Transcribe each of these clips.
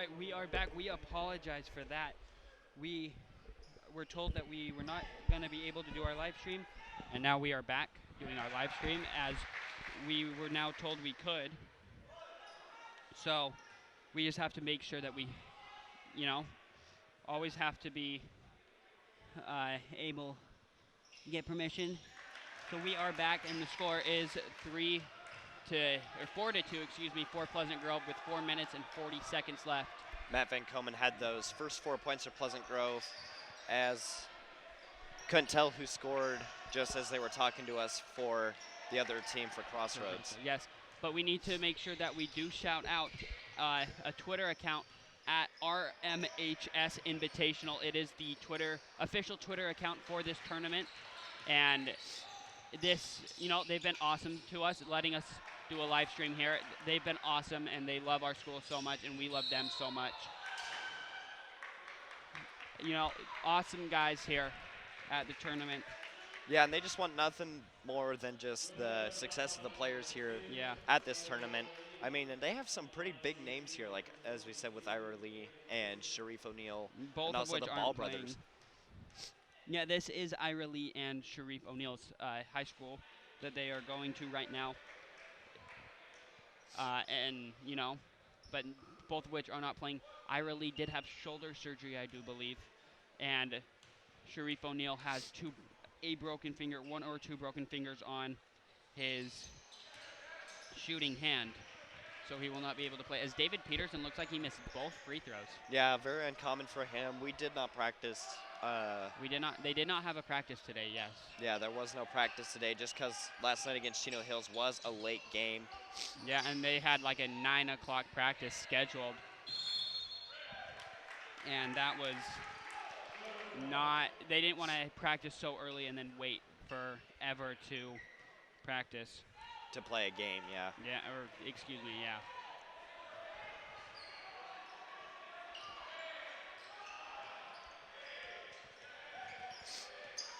right, we are back. We apologize for that. We were told that we were not going to be able to do our live stream, and now we are back doing our live stream as we were now told we could. So we just have to make sure that we, you know, always have to be able to get permission. So we are back, and the score is 4 to 2, for Pleasant Grove with 4 minutes and 40 seconds left. Matt Van Komen had those first 4 points for Pleasant Grove, as couldn't tell who scored just as they were talking to us for the other team for Crossroads. Yes, but we need to make sure that we do shout out a Twitter account at RMHS Invitational. It is the official Twitter account for this tournament, and this, they've been awesome to us, letting us do a live stream here. They've been awesome, and they love our school so much, and we love them so much. Awesome guys here at the tournament. Yeah, and they just want nothing more than just the success of the players here at this tournament. I mean, and they have some pretty big names here, like, as we said, with Ira Lee and Sharif O'Neal, both and also of which the Ball playing. brothers. Yeah, this is Ira Lee and Sharif O'Neal's high school that they are going to right now. But both of which are not playing. Ira Lee did have shoulder surgery, I do believe, and Sharif O'Neal has one or two broken fingers on his shooting hand, so he will not be able to play. As David Peterson looks like he missed both free throws. Yeah, very uncommon for him. We did not practice. They did not have a practice today, yes. Yeah, there was no practice today just because last night against Chino Hills was a late game. Yeah, and they had like a 9 o'clock practice scheduled. And that was they didn't want to practice so early and then wait forever to practice. To play a game, yeah. Yeah, yeah.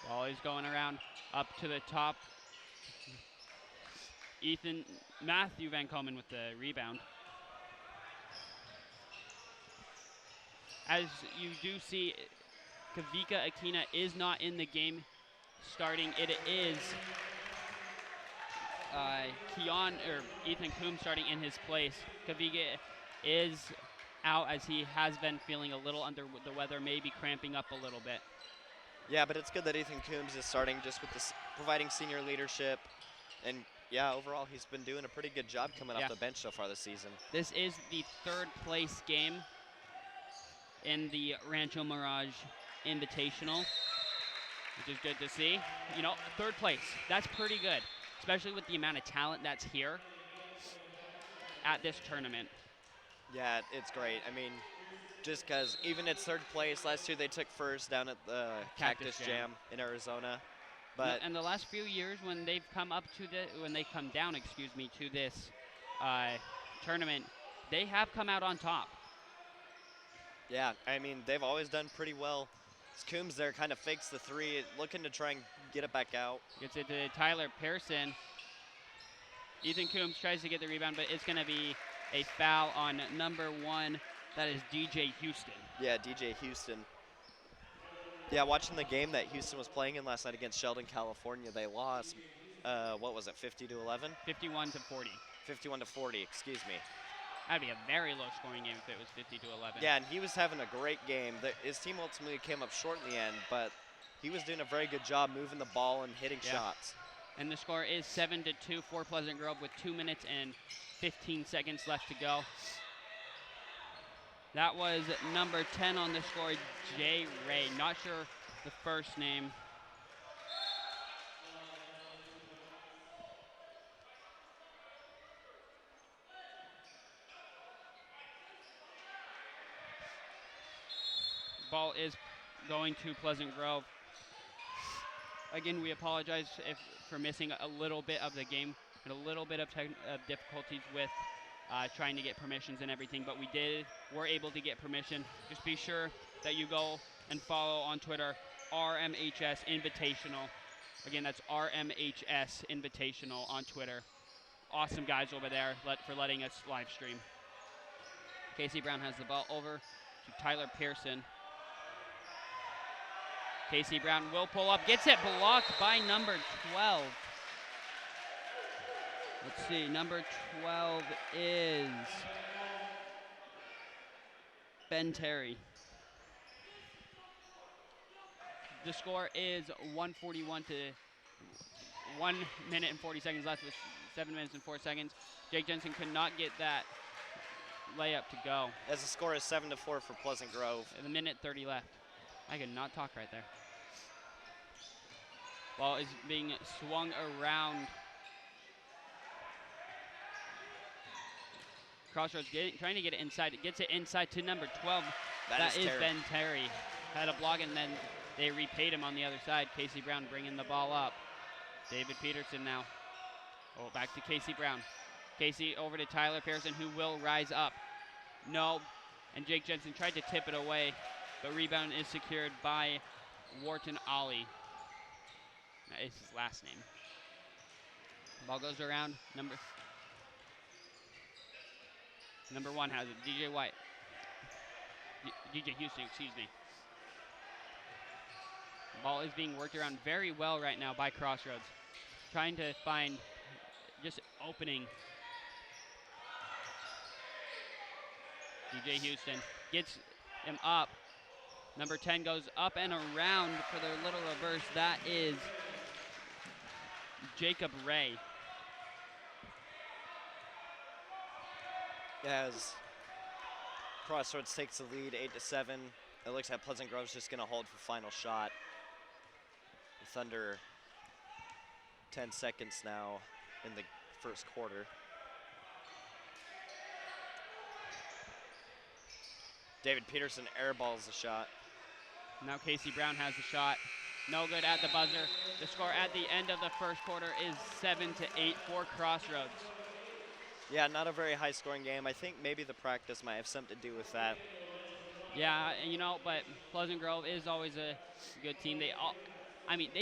Ball is going around up to the top. Matthew Van Komen with the rebound. As you do see, Kavika Akina is not in the game starting. It is Ethan Coombs starting in his place. Kavika is out as he has been feeling a little under the weather, maybe cramping up a little bit. Yeah, but it's good that Ethan Coombs is starting just with this, providing senior leadership. And, yeah, overall, he's been doing a pretty good job coming off the bench so far this season. This is the third place game in the Rancho Mirage Invitational, which is good to see. Third place, that's pretty good, especially with the amount of talent that's here at this tournament. Yeah, it's great. I mean, just because even at third place, last year they took first down at the Cactus Jam in Arizona. But and the last few years when they've come up to to this tournament, they have come out on top. Yeah, I mean, they've always done pretty well. Coombs there kind of fakes the three, looking to try and get it back out. Gets it to Tyler Pearson. Ethan Coombs tries to get the rebound, but it's going to be a foul on number 1. That is DJ Houston. Yeah, DJ Houston. Yeah, watching the game that Houston was playing in last night against Sheldon, California, they lost, 50 to 11? 51 to 40. 51 to 40, excuse me. That'd be a very low scoring game if it was 50 to 11. Yeah, and he was having a great game. His team ultimately came up short in the end, but he was doing a very good job moving the ball and hitting shots. And the score is 7 to 2 for Pleasant Grove with 2 minutes and 15 seconds left to go. That was number 10 on the score, Jay Ray. Not sure the first name. Ball is going to Pleasant Grove. Again, we apologize for missing a little bit of the game and a little bit of difficulties with trying to get permissions and everything, but we're able to get permission. Just be sure that you go and follow on Twitter, RMHS Invitational. Again, that's RMHS Invitational on Twitter. Awesome guys over there for letting us live stream. Casey Brown has the ball over to Tyler Pearson. Casey Brown will pull up, gets it blocked by number 12. Let's see, number 12 is Ben Terry. The score is 141 to 1 minute and 40 seconds left with 7 minutes and 4 seconds. Jake Jensen could not get that layup to go. As the score is 7-4 for Pleasant Grove. And a minute 30 left. I could not talk right there. Ball is being swung around. Crossroads trying to get it inside. It gets it inside to number 12. That is Ben Terry. Had a block, and then they repaid him on the other side. Casey Brown bringing the ball up. David Peterson now. Oh, back to Casey Brown. Casey over to Tyler Pearson, who will rise up. No, and Jake Jensen tried to tip it away, but rebound is secured by Wharton Ollie. That is his last name. Ball goes around. Number 1 has it. DJ White. DJ Houston, excuse me. Ball is being worked around very well right now by Crossroads. Trying to find just opening. DJ Houston gets him up. Number 10 goes up and around for their little reverse. That is Jacob Ray. As Crossroads takes the lead 8-7. It looks like Pleasant Grove's just going to hold for final shot. With under 10 seconds now in the first quarter. David Peterson airballs the shot. Now Casey Brown has the shot. No good at the buzzer. The score at the end of the first quarter is 7-8 for Crossroads. Yeah, not a very high scoring game. I think maybe the practice might have something to do with that. Yeah, you know, but Pleasant Grove is always a good team. They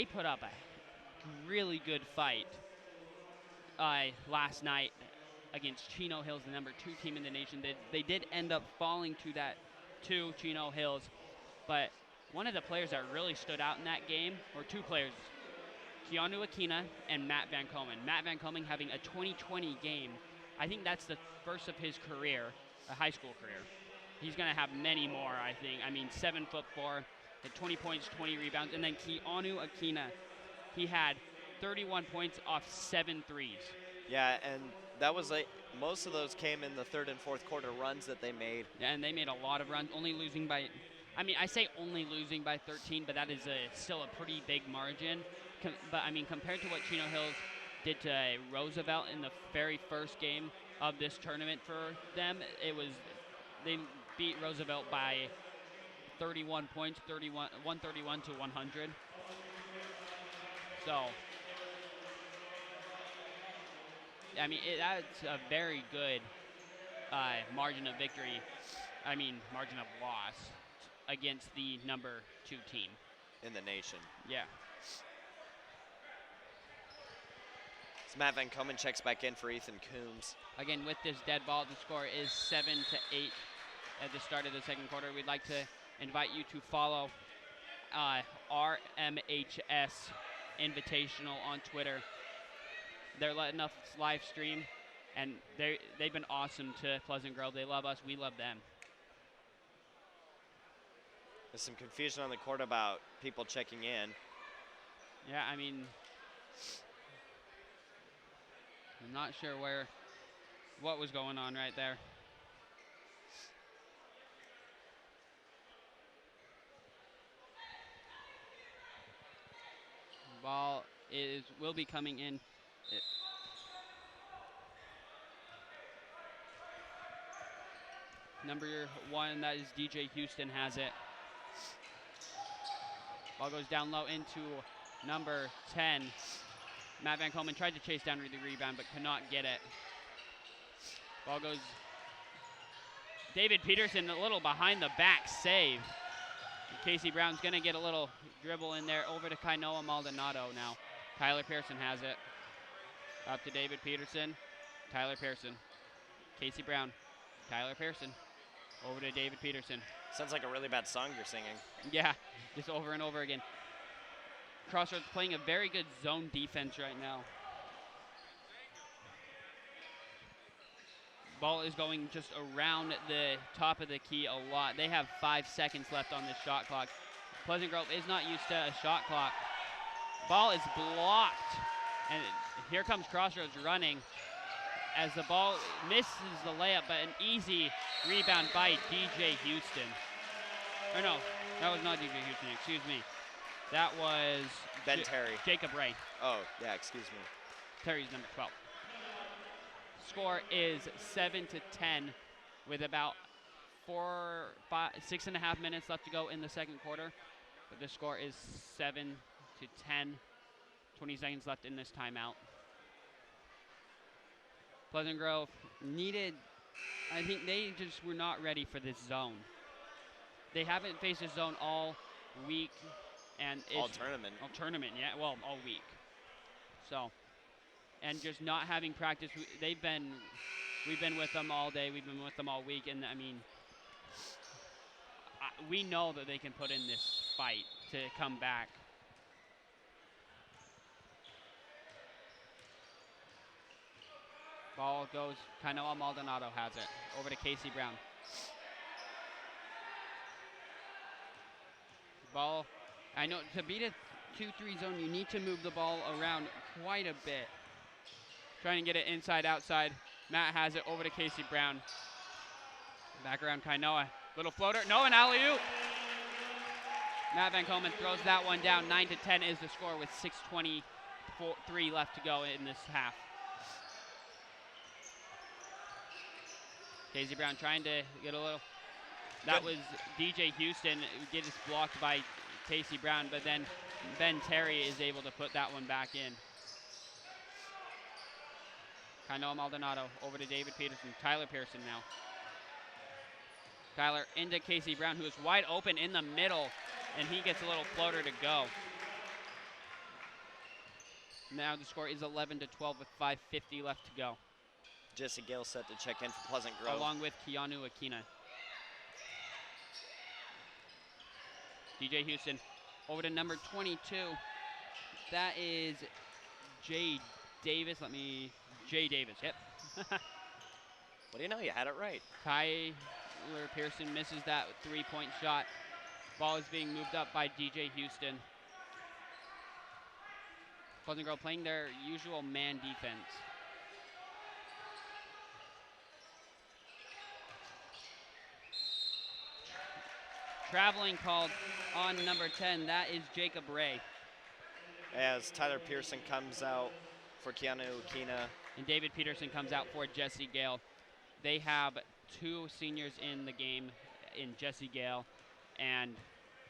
put up a really good fight last night against Chino Hills, the number 2 team in the nation. They did end up falling to Chino Hills, but one of the players that really stood out in that game, or 2 players, Keanu Aquina and Matt Van Komen. Matt Van Komen having a 2020 game. I think that's the first of his career, a high school career. He's going to have many more, I think. 7'4", had 20 points, 20 rebounds. And then Keanu Aquina, he had 31 points off 7 threes. Yeah, and that was most of those came in the third and fourth quarter runs that they made. Yeah, and they made a lot of runs, only losing by, I say only losing by 13, but that is still a pretty big margin. But compared to what Chino Hills did to Roosevelt in the very first game of this tournament for them, they beat Roosevelt by 31 points, 131 to 100. So, that's a very good margin of victory, margin of loss against the number 2 team. In the nation. Yeah. So Matt Van Komen checks back in for Ethan Coombs. Again, with this dead ball, the score is 7-8 at the start of the second quarter. We'd like to invite you to follow RMHS Invitational on Twitter. They're letting us live stream, and they've been awesome to Pleasant Grove. They love us. We love them. There's some confusion on the court about people checking in. Yeah, I'm not sure what was going on right there. Ball will be coming in. Number 1, that is DJ Houston, has it. Ball goes down low into number 10. Matt Van Komen tried to chase down the rebound, but could not get it. Ball goes. David Peterson, a little behind the back save. Casey Brown's going to get a little dribble in there over to Kainoa Maldonado now. Tyler Pearson has it. Up to David Peterson. Tyler Pearson. Casey Brown. Tyler Pearson. Over to David Peterson. Sounds like a really bad song you're singing. Yeah, just over and over again. Crossroads playing a very good zone defense right now. Ball is going just around the top of the key a lot. They have 5 seconds left on this shot clock. Pleasant Grove is not used to a shot clock. Ball is blocked. And here comes Crossroads running as the ball misses the layup, but an easy rebound by DJ Houston. Or no, that was not DJ Houston, excuse me. That was Ben Terry. Jacob Ray. Oh, yeah, excuse me. Terry's number 12. Score is 7-10 with about 6.5 minutes left to go in the second quarter. But the score is 7-10. 20 seconds left in this timeout. Pleasant Grove needed, I think they just were not ready for this zone. They haven't faced a zone all week. And all tournament. All tournament, yeah, well, all week. So, and just not having practice, we've been with them all day, we've been with them all week, and I mean, we know that they can put in this fight to come back. Ball goes, Kainoa Maldonado has it. Over to Casey Brown. Ball, I know to beat a 2-3 zone, you need to move the ball around quite a bit. Trying to get it inside, outside. Matt has it over to Casey Brown. Back around Kainoa. Little floater, no, an alley-oop. Matt Van Komen throws that one down. 9-10 is the score with 6:23 left to go in this half. Casey Brown trying to get a little. That was DJ Houston. Gets blocked by Casey Brown, but then Ben Terry is able to put that one back in. Kainoa Maldonado over to David Peterson. Tyler Pearson now. Tyler into Casey Brown, who is wide open in the middle, and he gets a little floater to go. Now the score is 11-12 with 5:50 left to go. Jesse Gale set to check in for Pleasant Grove. Along with Keanu Akina. DJ Houston over to number 22. That is Jay Davis. Jay Davis, yep. What do you know? You had it right. Tyler Pearson misses that 3-point shot. Ball is being moved up by DJ Houston. Pleasant Grove playing their usual man defense. Traveling called on number 10. That is Jacob Ray. As Tyler Pearson comes out for Keanu Akina. And David Peterson comes out for Jesse Gale. They have 2 seniors in the game, in Jesse Gale and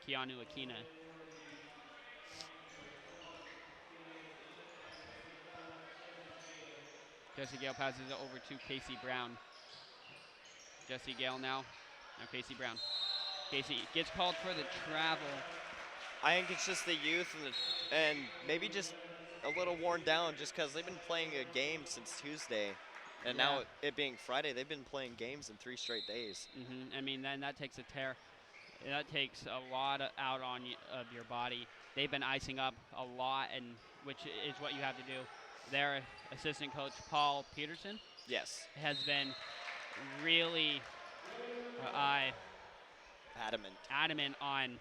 Keanu Akina. Jesse Gale passes it over to Casey Brown. Jesse Gale now Casey Brown. Casey gets called for the travel. I think it's just the youth and maybe just a little worn down just because they've been playing a game since Tuesday. And now it being Friday, they've been playing games in 3 straight days. I mean, then that takes a tear. That takes a lot out of your body. They've been icing up a lot, and which is what you have to do. Their assistant coach, Paul Peterson, yes, has been really adamant on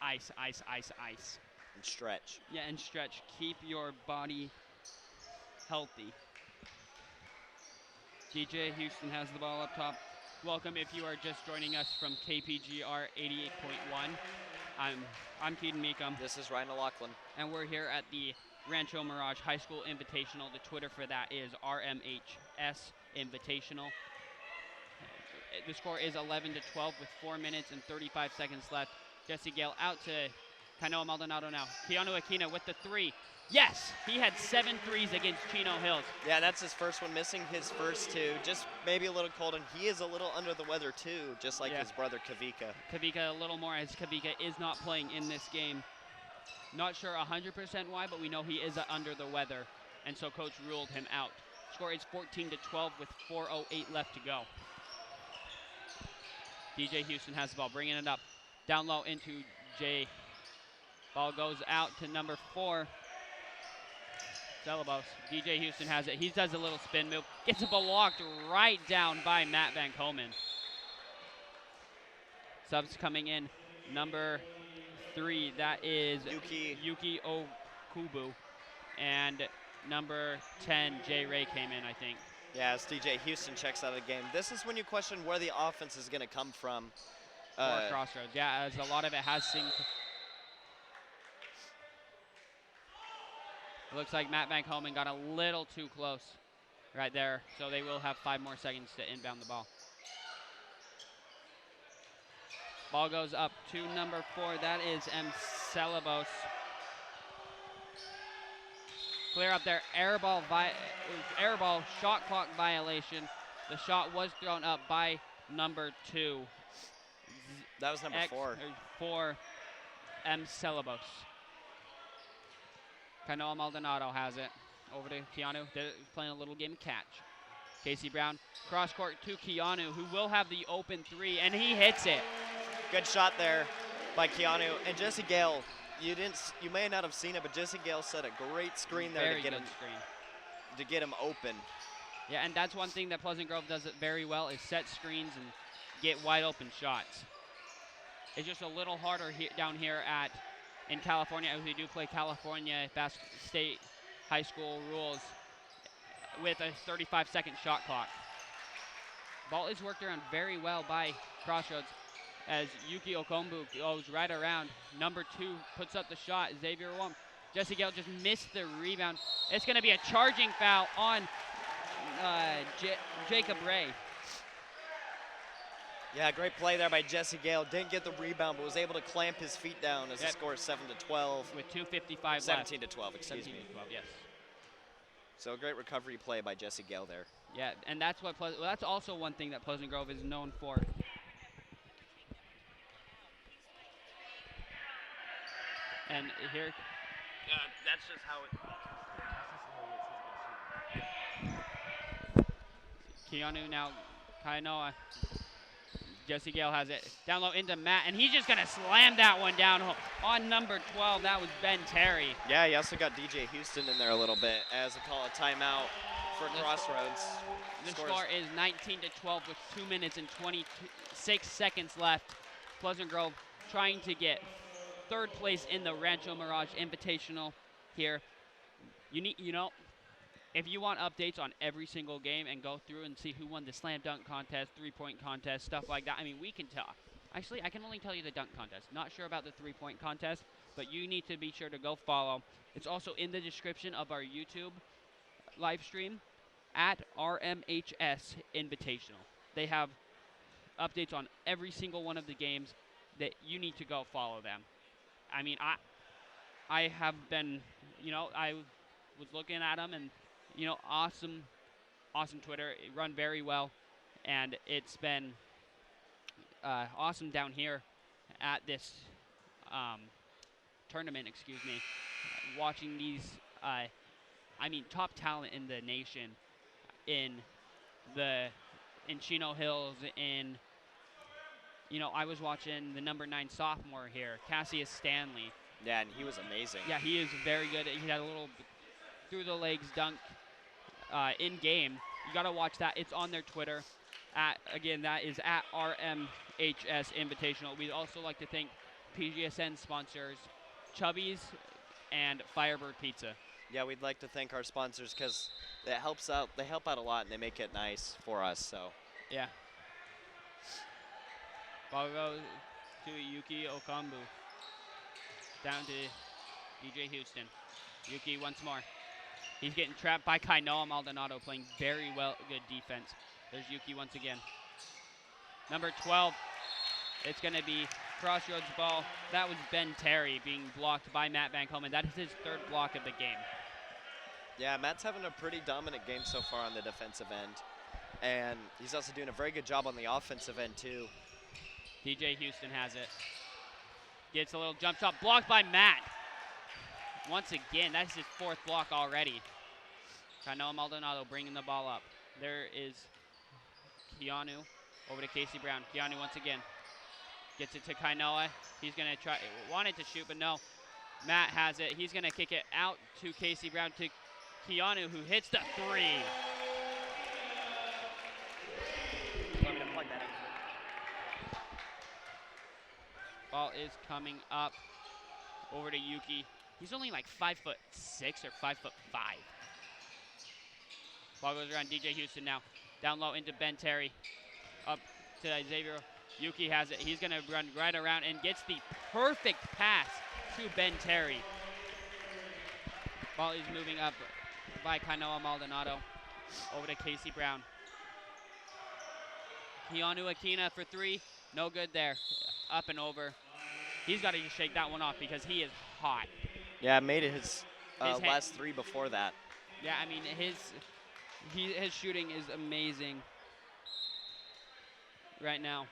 ice. And stretch. Yeah, and stretch. Keep your body healthy. DJ Houston has the ball up top. Welcome if you are just joining us from KPGR 88.1. I'm Keaton Meekum. This is Ryan O'Loughlin. And we're here at the Rancho Mirage High School Invitational. The Twitter for that is RMHS Invitational. The score is 11-12 with 4 minutes and 35 seconds left. Jesse Gale out to Kainoa Maldonado now. Keanu Akina with the 3. Yes, he had 7 threes against Chino Hills. Yeah, that's his first one, missing his first 2. Just maybe a little cold, and he is a little under the weather too, just like his brother Kavika. Kavika a little more, as Kavika is not playing in this game. Not sure 100% why, but we know he is under the weather, and so coach ruled him out. Score is 14-12 with 4:08 left to go. DJ Houston has the ball, bringing it up. Down low into Jay. Ball goes out to number 4, Celebos. DJ Houston has it. He does a little spin move. Gets it blocked right down by Matt Van Komen. Subs coming in. Number 3, that is Yuki Okubu. And number 10, Jay Ray came in, I think. Yeah, as DJ Houston checks out of the game. This is when you question where the offense is going to come from. For Crossroads. Yeah, as a lot of it has synced. It looks like Matt Van Komen got a little too close right there, so they will have 5 more seconds to inbound the ball. Ball goes up to number 4. That is Celebos. Clear up there. Air ball, shot clock violation. The shot was thrown up by number 2. That was number 4. 4, Celebos. Kanoa Maldonado has it. Over to Keanu. They're playing a little game of catch. Casey Brown, cross court to Keanu, who will have the open 3, and he hits it. Good shot there by Keanu. And Jesse Gale, you may not have seen it, but Jesse Gale set a great screen there to get him open. Yeah, and that's one thing that Pleasant Grove does it very well, is set screens and get wide open shots. It's just a little harder down here in California, as we do play California State High School rules with a 35-second shot clock. Ball is worked around very well by Crossroads as Yuki Okombu goes right around. Number 2 puts up the shot. Xavier Wong. Jesse Gale just missed the rebound. It's going to be a charging foul on Jacob Ray. Yeah, great play there by Jesse Gale. Didn't get the rebound, but was able to clamp his feet down as the score is 7-12. With 2:55 left. 17-12, excuse me. 17-12, yes. So a great recovery play by Jesse Gale there. Yeah, and that's what that's also one thing that Pleasant Grove is known for. And here, that's just how it. Keanu now, Kainoa. Jesse Gale has it down low into Matt, and he's just going to slam that one down on number 12. That was Ben Terry. Yeah, he also got DJ Houston in there a little bit as a call a timeout for Crossroads. The score is 19-12 with 2 minutes and 26 seconds left. Pleasant Grove trying to get 3rd place in the Rancho Mirage Invitational here. If you want updates on every single game and go through and see who won the slam dunk contest, 3-point contest, stuff like that, I mean, we can talk. Actually, I can only tell you the dunk contest. Not sure about the 3-point contest, but you need to be sure to go follow. It's also in the description of our YouTube live stream at RMHS Invitational. They have updates on every single one of the games that you need to go follow them. I mean, I have been, I was looking at them and, awesome Twitter. It run very well, and it's been awesome down here at this tournament, watching these, top talent in the nation in Chino Hills, I was watching the number 9 sophomore here, Cassius Stanley. Yeah, and he was amazing. Yeah, he is very good. He had a little through-the-legs dunk in-game. You got to watch that. It's on their Twitter. That is at RMHS Invitational. We'd also like to thank PGSN sponsors, Chubby's and Firebird Pizza. Yeah, we'd like to thank our sponsors because it helps out. They help out a lot, and they make it nice for us. So. Yeah. Ball goes to Yuki Okombu. Down to DJ Houston. Yuki once more. He's getting trapped by Kainoa Maldonado, playing very well, good defense. There's Yuki once again. Number 12, it's going to be Crossroads ball. That was Ben Terry being blocked by Matt Van Komen. That is his 3rd block of the game. Yeah, Matt's having a pretty dominant game so far on the defensive end. And he's also doing a very good job on the offensive end, too. DJ Houston has it. Gets a little jump shot, blocked by Matt. Once again, that's his 4th block already. Kainoa Maldonado bringing the ball up. There is Keanu Over to Casey Brown. Keanu once again. Gets it to Kainoa. He's going to try, wanted to shoot, but no. Matt has it. He's going to kick it out to Casey Brown to Keanu, who hits the three. Want me to plug that in? Ball is coming up over to Yuki. He's only like 5'6" or 5'5". Ball goes around DJ Houston now. Down low into Ben Terry. Up to Xavier. Yuki has it. He's going to run right around and gets the perfect pass to Ben Terry. Ball is moving up by Kainoa Maldonado. Over to Casey Brown. Keanu Akina for three. No good there. Up and over. He's got to just shake that one off because he is hot. Yeah, made it his last three before that. Yeah, I mean, his shooting is amazing right now.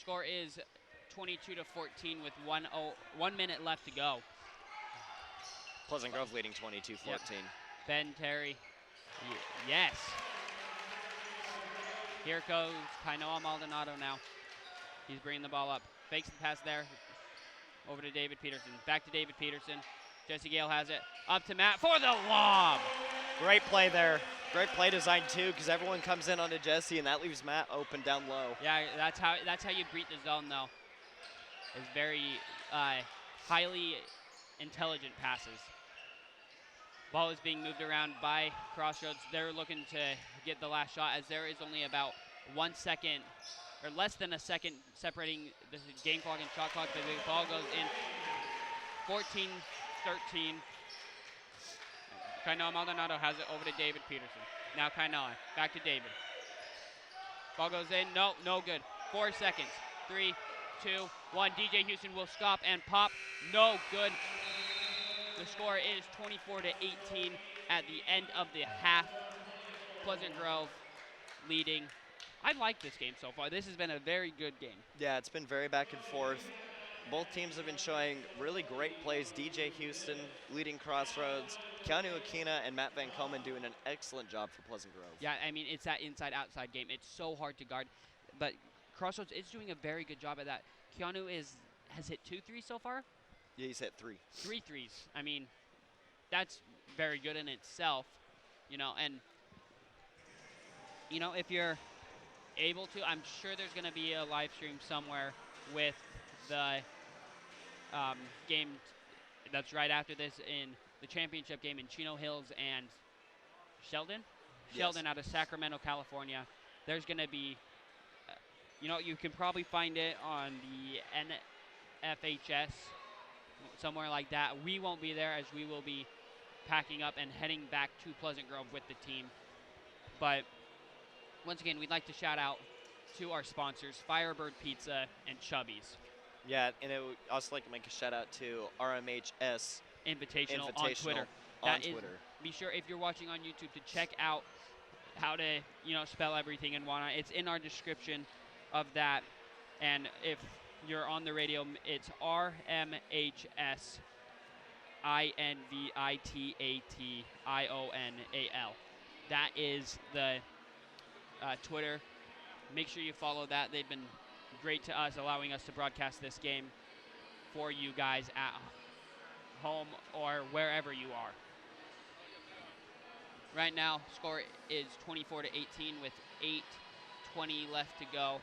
Score is 22-14 with 1 minute left to go. Pleasant Grove leading 22-14. Yep. Ben Terry. Yes. Here goes Kainoa Maldonado now. He's bringing the ball up. Fakes the pass there. Over to David Peterson. Back to David Peterson. Jesse Gale has it. Up to Matt for the lob. Great play there. Great play design too, because everyone comes in onto Jesse, and that leaves Matt open down low. Yeah, that's how you beat the zone though. It's very highly intelligent passes. Ball is being moved around by Crossroads. They're looking to get the last shot as there is only about 1 second or less than a second separating the game clock and shot clock. The ball goes in 14-13. Kainoa Maldonado has it over to David Peterson. Now Kainoa, back to David. Ball goes in, no good. 4 seconds, 3, 2, 1. DJ Houston will stop and pop, no good. The score is 24-18 at the end of the half. Pleasant Grove leading. I like this game so far. This has been a very good game. Yeah, it's been very back and forth. Both teams have been showing really great plays. DJ Houston leading Crossroads. Keanu Akina and Matt Van Komen doing an excellent job for Pleasant Grove. Yeah, I mean, it's that inside-outside game. It's so hard to guard. But Crossroads is doing a very good job at that. Keanu has hit 2 threes so far? Yeah, he's hit 3. 3 threes. I mean, that's very good in itself, and, if you're able to, I'm sure there's going to be a live stream somewhere with the game that's right after this in the championship game in Chino Hills and Sheldon. Yes. Sheldon out of Sacramento, California. There's going to be, you can probably find it on the NFHS, somewhere like that. We won't be there as we will be packing up and heading back to Pleasant Grove with the team. But once again, we'd like to shout out to our sponsors, Firebird Pizza and Chubby's. Yeah, and I would also like to make a shout out to RMHS Invitational on Twitter. Be sure if you're watching on YouTube to check out how to spell everything and whatnot. It's in our description of that. And if you're on the radio, it's RMHS INVITATIONAL. That is the Twitter. Make sure you follow that. They've been great to us, allowing us to broadcast this game for you guys at home or wherever you are. Right now, score is 24-18 with 8:20 left to go.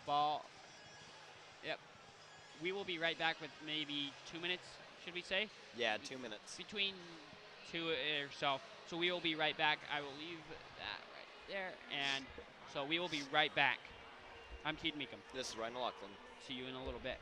Ball. Yep. We will be right back with maybe 2 minutes, should we say? Yeah, 2 minutes. Between 2 or so. So we will be right back. I will leave that right there. And so we will be right back. I'm Keith Meekum. This is Ryan Laughlin. See you in a little bit.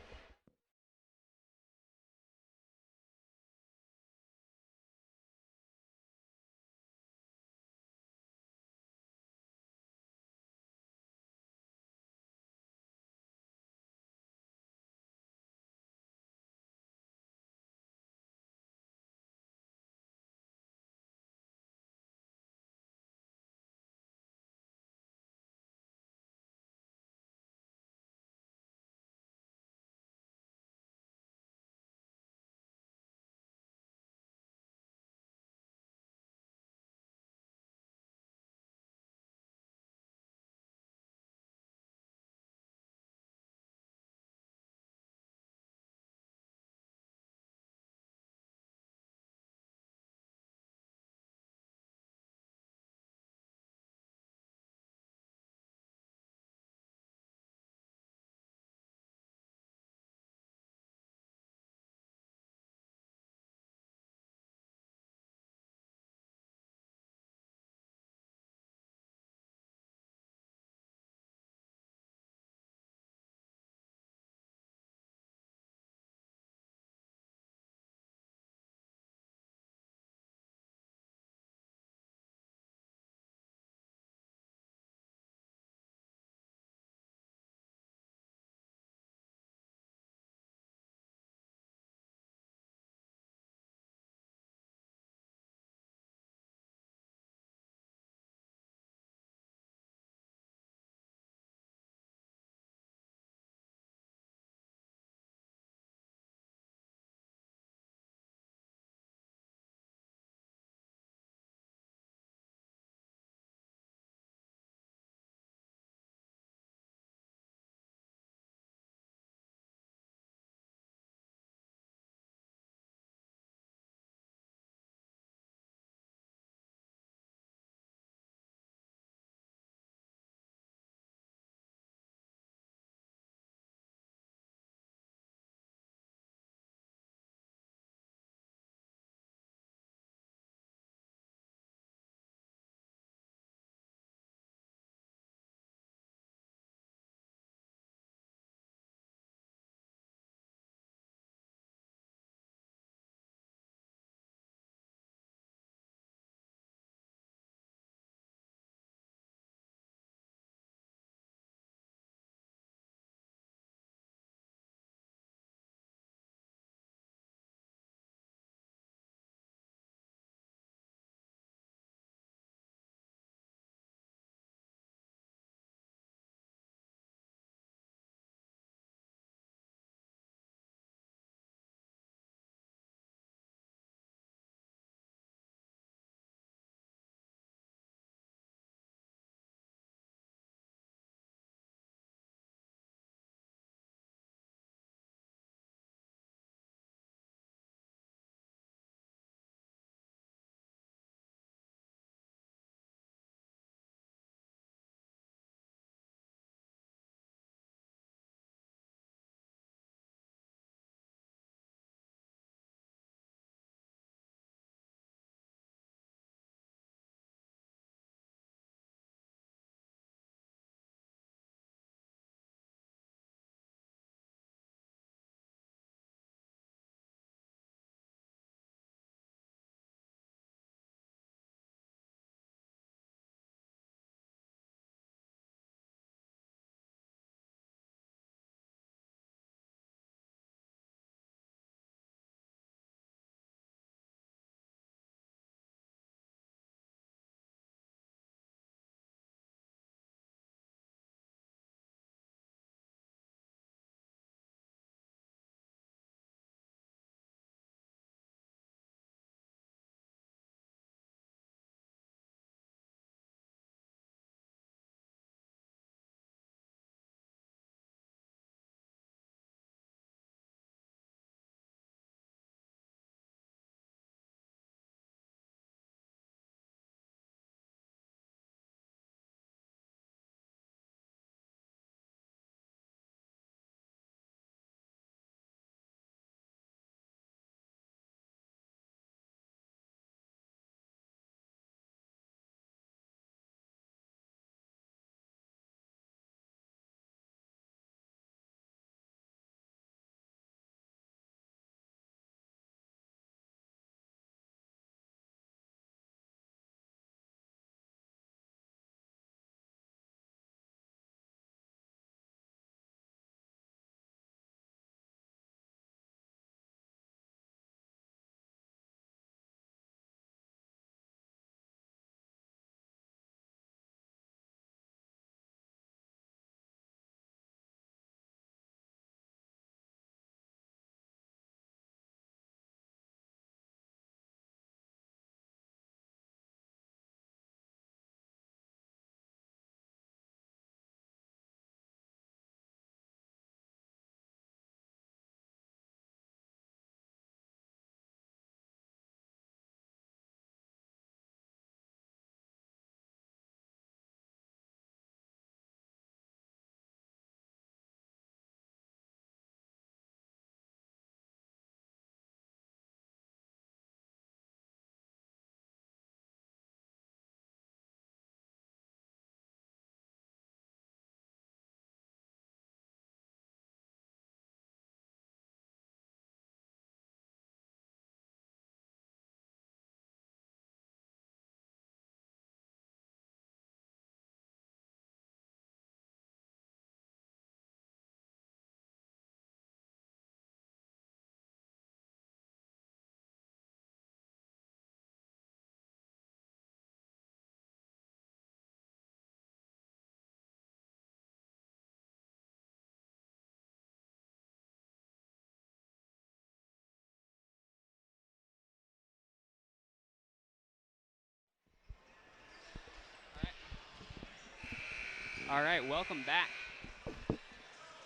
All right, welcome back.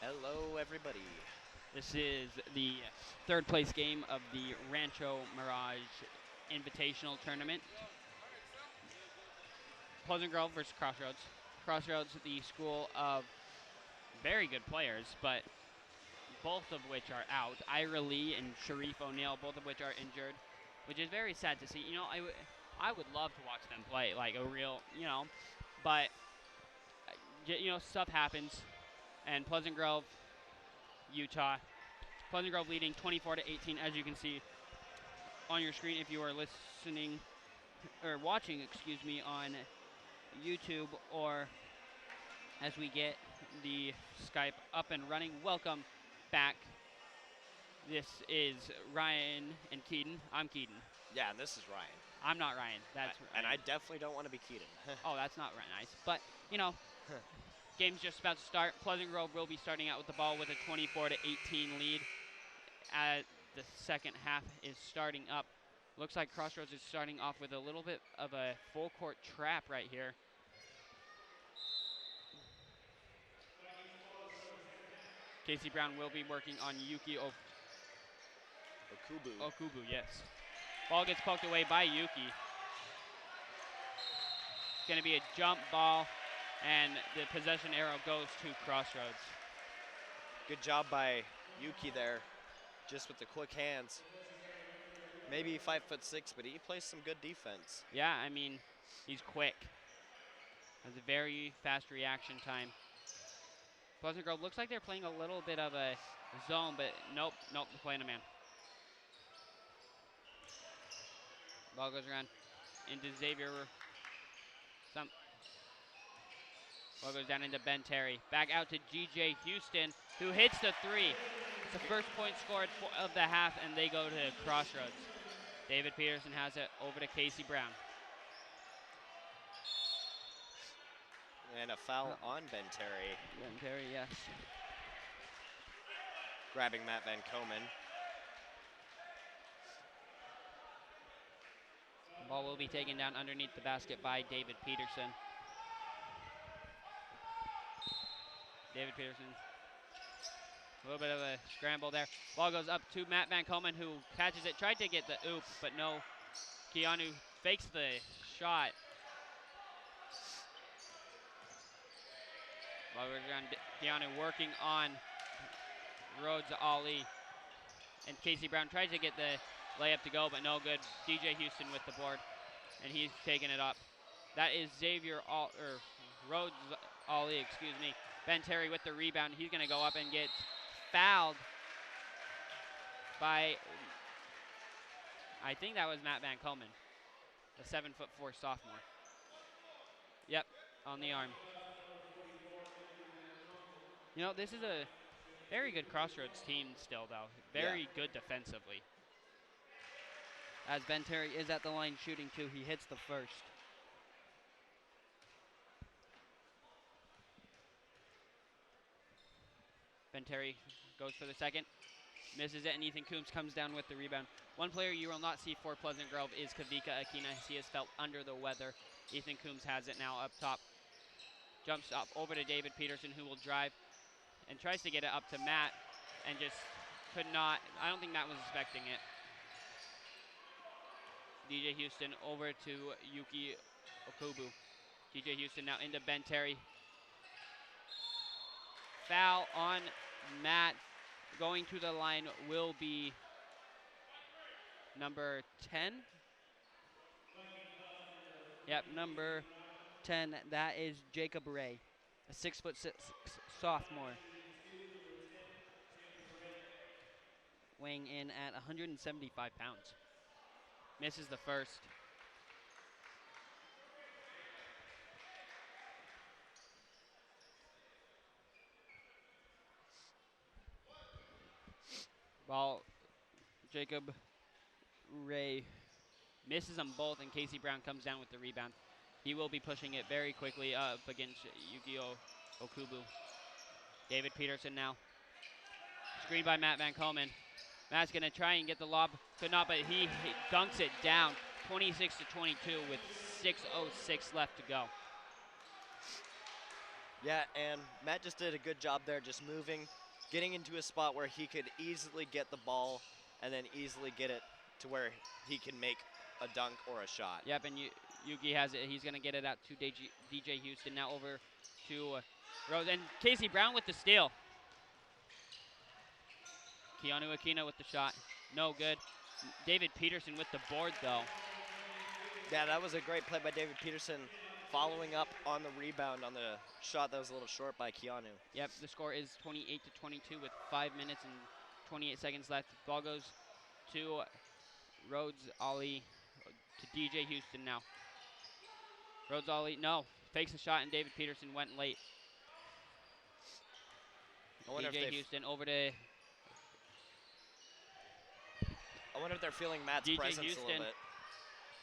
Hello, everybody. This is the third place game of the Rancho Mirage Invitational Tournament. Pleasant Grove versus Crossroads. Crossroads, the school of very good players, but both of which are out. Ira Lee and Sharif O'Neal, both of which are injured, which is very sad to see. You know, I would love to watch them play, like a real, you know, but, you know, stuff happens. And Pleasant Grove, Utah. Pleasant Grove leading 24-18, as you can see on your screen if you are listening, or watching, excuse me, on YouTube, or as we get the Skype up and running. Welcome back. This is Ryan and Keaton. I'm Keaton. Yeah, and this is Ryan. I'm not Ryan. That's Ryan. And Ryan. I definitely don't want to be Keaton. Oh, that's not nice. But, you know, game's just about to start. Pleasant Grove will be starting out with the ball with a 24-18 lead. The second half is starting up. Looks like Crossroads is starting off with a little bit of a full court trap right here. Casey Brown will be working on Yuki Okubu, yes. Ball gets poked away by Yuki. It's going to be a jump ball, and the possession arrow goes to Crossroads. Good job by Yuki there, just with the quick hands. Maybe 5'6", but he plays some good defense. Yeah, I mean, he's quick. Has a very fast reaction time. Pleasant Grove looks like they're playing a little bit of a zone, but nope, they're playing a man. Ball goes around into Xavier. Ball goes down into Ben Terry. Back out to G.J. Houston, who hits the three. It's the first point scored of the half, and they go to Crossroads. David Peterson has it over to Casey Brown. And a foul on Ben Terry. Ben Terry, yes. Grabbing Matt Van Komen. The ball will be taken down underneath the basket by David Peterson. David Peterson. A little bit of a scramble there. Ball goes up to Matt Van Komen, who catches it. Tried to get the oop, but no. Keanu fakes the shot. Ball goes around. Keanu working on Rhodes Ali. And Casey Brown tries to get the layup to go, but no good. DJ Houston with the board, and he's taking it up. That is Rhodes Ali, excuse me. Ben Terry with the rebound. He's going to go up and get fouled by, I think that was Matt Van Komen, the 7'4" sophomore. Yep, on the arm. You know, this is a very good Crossroads team still, though. Very good defensively. As Ben Terry is at the line shooting two, he hits the first. Ben Terry goes for the second, misses it, and Ethan Coombs comes down with the rebound. One player you will not see for Pleasant Grove is Kavika Akina. He has felt under the weather. Ethan Coombs has it now up top. Jumps up over to David Peterson, who will drive and tries to get it up to Matt, and just could not. I don't think Matt was expecting it. DJ Houston over to Yuki Okubu. DJ Houston now into Ben Terry. Foul on Matt. Going to the line will be number 10. Yep, number 10. That is Jacob Ray, a 6'6" sophomore. Weighing in at 175 pounds. Misses the first. Ball, Jacob Ray misses them both, and Casey Brown comes down with the rebound. He will be pushing it very quickly up against Yukio Okubu. David Peterson now. Screened by Matt Van Komen. Matt's going to try and get the lob. Could not, but he dunks it down. 26-22 with 6:06 left to go. Yeah, and Matt just did a good job there, just moving, getting into a spot where he could easily get the ball and then easily get it to where he can make a dunk or a shot. Yep, and Yuki has it. He's going to get it out to DJ Houston. Now over to Rose. And Casey Brown with the steal. Keanu Aquino with the shot. No good. David Peterson with the board, though. Yeah, that was a great play by David Peterson, following up on the rebound on the shot that was a little short by Keanu. Yep, the score is 28-22 with 5 minutes and 28 seconds left. Ball goes to Rhodes Ollie to DJ Houston now. Rhodes Ollie, no, fakes the shot, and David Peterson went late. DJ Houston over to... I wonder if they're feeling Matt's DJ presence Houston. a little bit.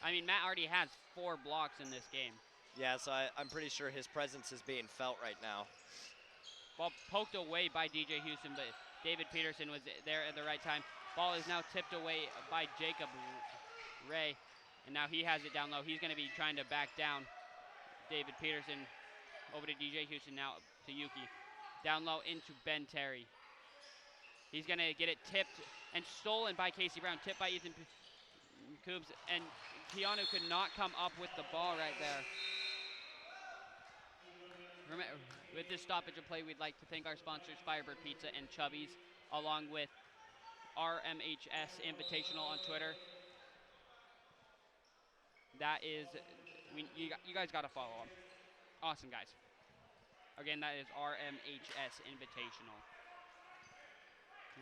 I mean, Matt already has 4 blocks in this game. Yeah, so I'm pretty sure his presence is being felt right now. Ball poked away by DJ Houston, but David Peterson was there at the right time. Ball is now tipped away by Jacob Ray, and now he has it down low. He's going to be trying to back down David Peterson. Over to DJ Houston now to Yuki. Down low into Ben Terry. He's going to get it tipped and stolen by Casey Brown. Tipped by Ethan Coombs, and Keanu could not come up with the ball right there. Remember, with this stoppage of play, we'd like to thank our sponsors, Firebird Pizza and Chubby's, along with RMHS Invitational on Twitter. That is, you guys got to follow them. Awesome, guys. Again, that is RMHS Invitational.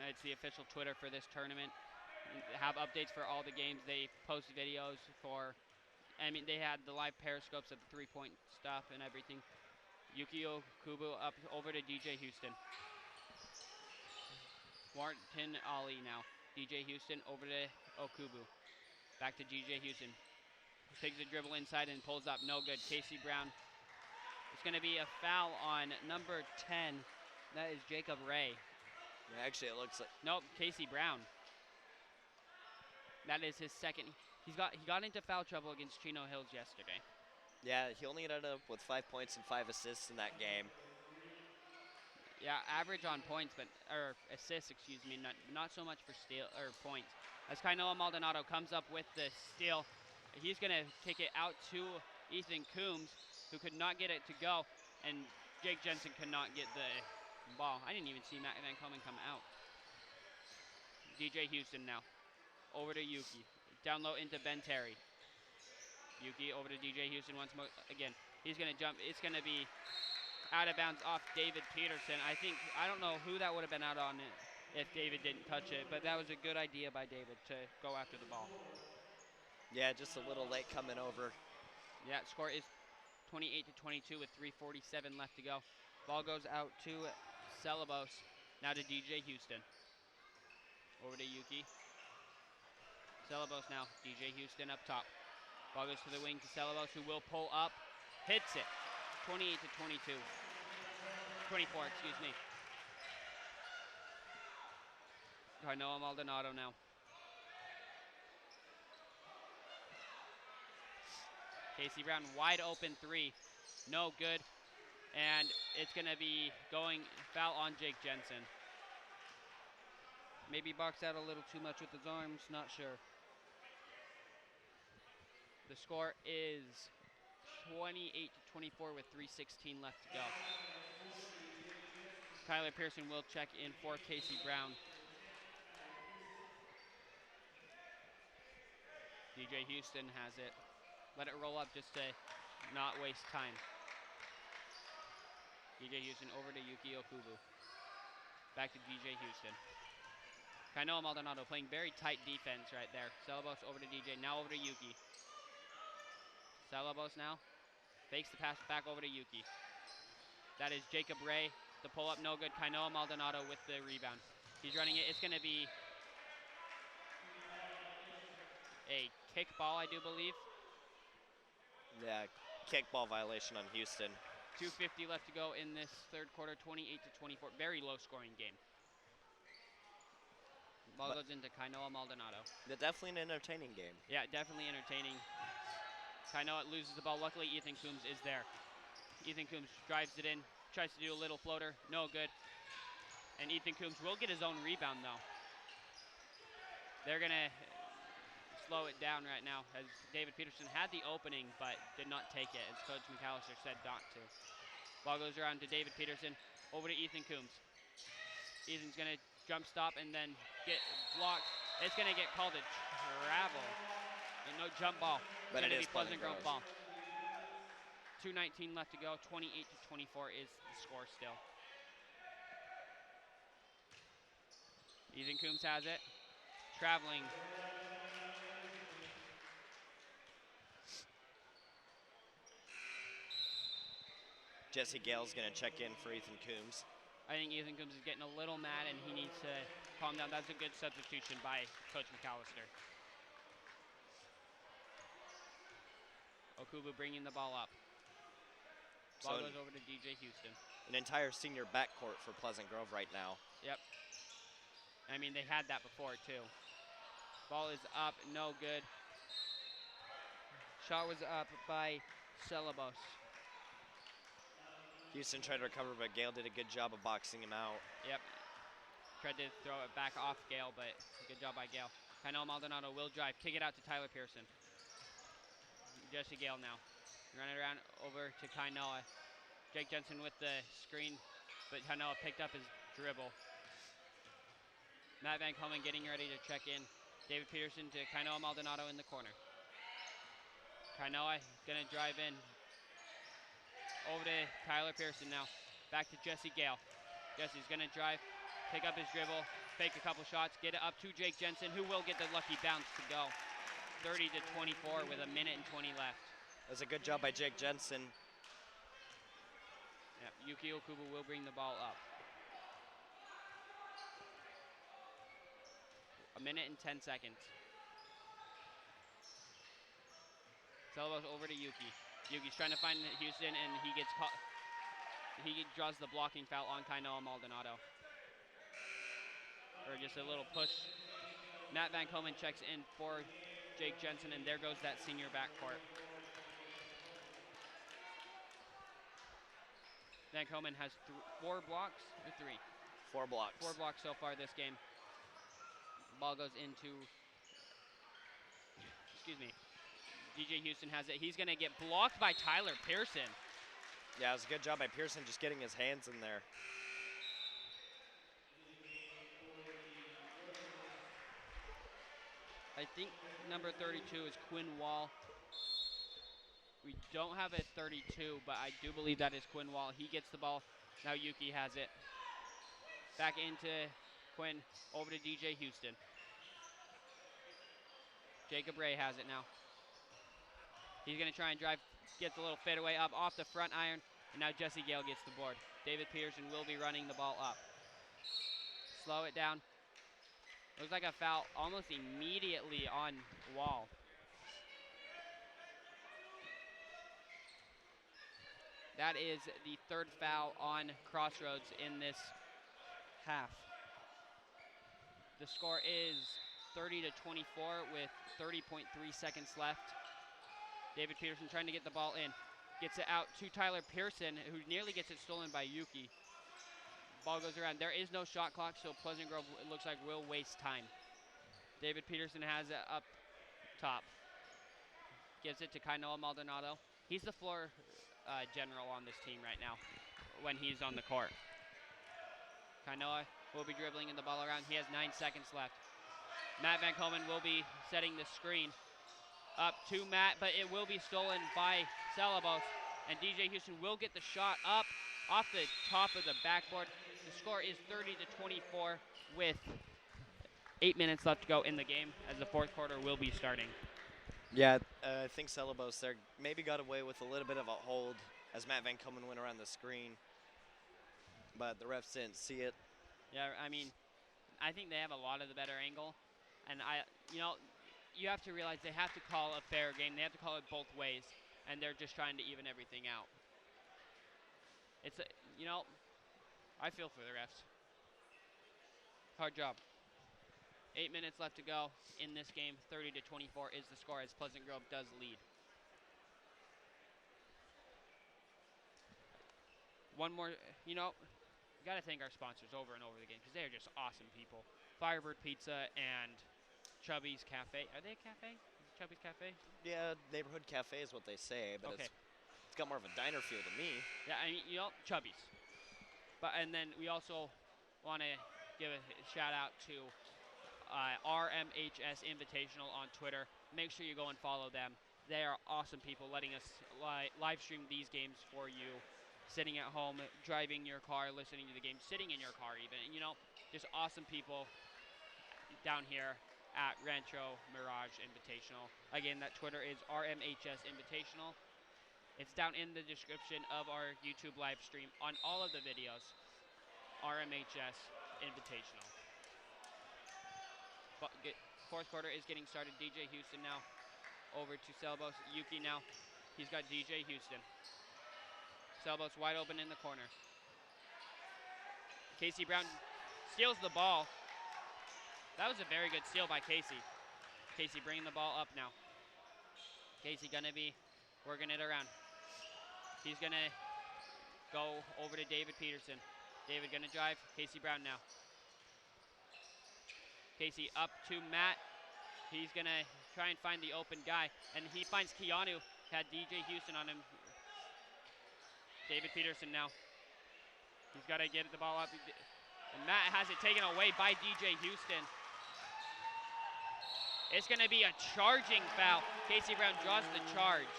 It's the official Twitter for this tournament. They have updates for all the games. They post videos for, I mean, they had the live periscopes of the three-point stuff and everything. Yukio Kubo up over to DJ Houston. Martin Ali now. DJ Houston over to Okubu. Back to DJ Houston. Takes a dribble inside and pulls up. No good. Casey Brown. It's going to be a foul on number 10. That is Jacob Ray. Yeah, actually, it looks like... Nope, Casey Brown. That is his second. He got into foul trouble against Chino Hills yesterday. Yeah, he only ended up with 5 points and 5 assists in that game. Yeah, average on points, or assists, excuse me, not so much for steal or points. As Kainoa Maldonado comes up with the steal, he's going to kick it out to Ethan Coombs, who could not get it to go, and Jake Jensen could not get the ball. I didn't even see Matt Van Komen come out. DJ Houston now. Over to Yuki. Down low into Ben Terry. Yuki over to DJ Houston once more. Again, he's going to jump. It's going to be out of bounds off David Peterson. I don't know who that would have been out on it if David didn't touch it, but that was a good idea by David to go after the ball. Yeah, just a little late coming over. Yeah, score is 28-22 with 3:47 left to go. Ball goes out to Celebos. Now to DJ Houston. Over to Yuki. Celebos now. DJ Houston up top. Ball goes to the wing to Celebos, who will pull up. Hits it. 28-22. 24, excuse me. Kainoa Maldonado now. Casey Brown, wide open 3. No good. And it's going to be going foul on Jake Jensen. Maybe boxed out a little too much with his arms, not sure. The score is 28-24 with 3:16 left to go. Tyler Pearson will check in for Casey Brown. DJ Houston has it. Let it roll up just to not waste time. DJ Houston over to Yuki Okubu. Back to DJ Houston. Kainoa Maldonado playing very tight defense right there. Celebos over to DJ, now over to Yuki. Celebos now. Fakes the pass back over to Yuki. That is Jacob Ray. The pull-up, no good. Kainoa Maldonado with the rebound. He's running it. It's going to be a kick ball, I do believe. Yeah, kickball violation on Houston. 2:50 left to go in this third quarter, 28-24. Very low-scoring game. Ball goes into Kainoa Maldonado. Definitely an entertaining game. Yeah, definitely entertaining. Kainoa loses the ball. Luckily, Ethan Coombs is there. Ethan Coombs drives it in, tries to do a little floater, no good. And Ethan Coombs will get his own rebound though. They're gonna slow it down right now as David Peterson had the opening but did not take it as Coach McAllister said not to. Ball goes around to David Peterson, over to Ethan Coombs. Ethan's gonna jump stop and then get blocked. It's gonna get called a travel. And no jump ball. But it is Pleasant Grove ball. 2:19 left to go. 28-24 is the score still. Ethan Coombs has it. Traveling. Jesse Gale's going to check in for Ethan Coombs. I think Ethan Coombs is getting a little mad and he needs to calm down. That's a good substitution by Coach McAllister. Okubu bringing the ball up. Ball goes over to DJ Houston. An entire senior backcourt for Pleasant Grove right now. Yep. I mean, they had that before, too. Ball is up, no good. Shot was up by Celebos. Houston tried to recover, but Gale did a good job of boxing him out. Yep. Tried to throw it back off Gale, but good job by Gale. Kainel Maldonado will drive. Kick it out to Tyler Pearson. Jesse Gale now. Run it around over to Kainoa. Jake Jensen with the screen, but Kainoa picked up his dribble. Matt Van Komen getting ready to check in. David Peterson to Kainoa Maldonado in the corner. Kainoa gonna drive in. Over to Tyler Pearson now. Back to Jesse Gale. Jesse's gonna drive, pick up his dribble, fake a couple shots, get it up to Jake Jensen, who will get the lucky bounce to go. 30-24 with a minute and 20 left. That's a good job by Jake Jensen. Yep, Yuki Okubo will bring the ball up. A minute and 10 seconds. Celebos over to Yuki. Yuki's trying to find Houston, and he gets caught. He draws the blocking foul on Kainoa Maldonado. Or just a little push. Matt Van Komen checks in for Jake Jensen, and there goes that senior backcourt. Van Komen has 4 blocks or 3? 4 blocks. 4 blocks so far this game. Ball goes into, DJ Houston has it. He's going to get blocked by Tyler Pearson. Yeah, it was a good job by Pearson just getting his hands in there. I think number 32 is Quinn Wall. We don't have a 32, but I do believe that is Quinn Wall. He gets the ball. Now Yuki has it. Back into Quinn, over to DJ Houston. Jacob Ray has it now. He's going to try and drive, gets a little fadeaway up off the front iron, and now Jesse Gale gets the board. David Peterson will be running the ball up. Slow it down. Looks like a foul almost immediately on Wall. That is the 3rd foul on Crossroads in this half. The score is 30-24 with 30.3 seconds left. David Peterson trying to get the ball in. Gets it out to Tyler Pearson, who nearly gets it stolen by Yuki. Ball goes around. There is no shot clock, so Pleasant Grove, it looks like, will waste time. David Peterson has it up top. Gives it to Kainoa Maldonado. He's the floor general on this team right now when he's on the court. Kainoa will be dribbling in the ball around. He has 9 seconds left. Matt Van Komen will be setting the screen up to Matt, but it will be stolen by Celebos, and DJ Houston will get the shot up off the top of the backboard. The score is 30-24 with 8 minutes left to go in the game as the 4th quarter will be starting. Yeah, I think Celebos there maybe got away with a little bit of a hold as Matt Van Komen went around the screen, but the refs didn't see it. Yeah, I mean, I think they have a lot of the better angle, and you have to realize they have to call a fair game. They have to call it both ways, and they're just trying to even everything out. It's I feel for the refs. Hard job. 8 minutes left to go in this game. 30-24 is the score as Pleasant Grove does lead. one more, you know, we got to thank our sponsors over and over the game because they are just awesome people. Firebird Pizza and Chubby's Cafe. Are they a cafe? Chubby's Cafe? Yeah, neighborhood cafe is what they say, but okay. it's got more of a diner feel to me. Yeah, I mean, you know, Chubby's. And then we also want to give a shout out to RMHS Invitational on Twitter. Make sure you go and follow them. They are awesome people letting us live stream these games for you, sitting at home, driving your car, listening to the game, sitting in your car even. You know, just awesome people down here at Rancho Mirage Invitational. Again, that Twitter is RMHS Invitational. It's down in the description of our YouTube live stream on all of the videos. RMHS Invitational. Fourth quarter is getting started. DJ Houston now over to Selbos. Yuki now. He's got DJ Houston. Selbos wide open in the corner. Casey Brown steals the ball. That was a very good steal by Casey. Casey bringing the ball up now. Casey gonna be working it around. He's gonna go over to David Peterson. David gonna drive. Casey Brown now. Casey up to Matt. He's gonna try and find the open guy, and he finds Keanu. Had DJ Houston on him. David Peterson now. He's got to get the ball up, and Matt has it taken away by DJ Houston. It's gonna be a charging foul. Casey Brown draws the charge.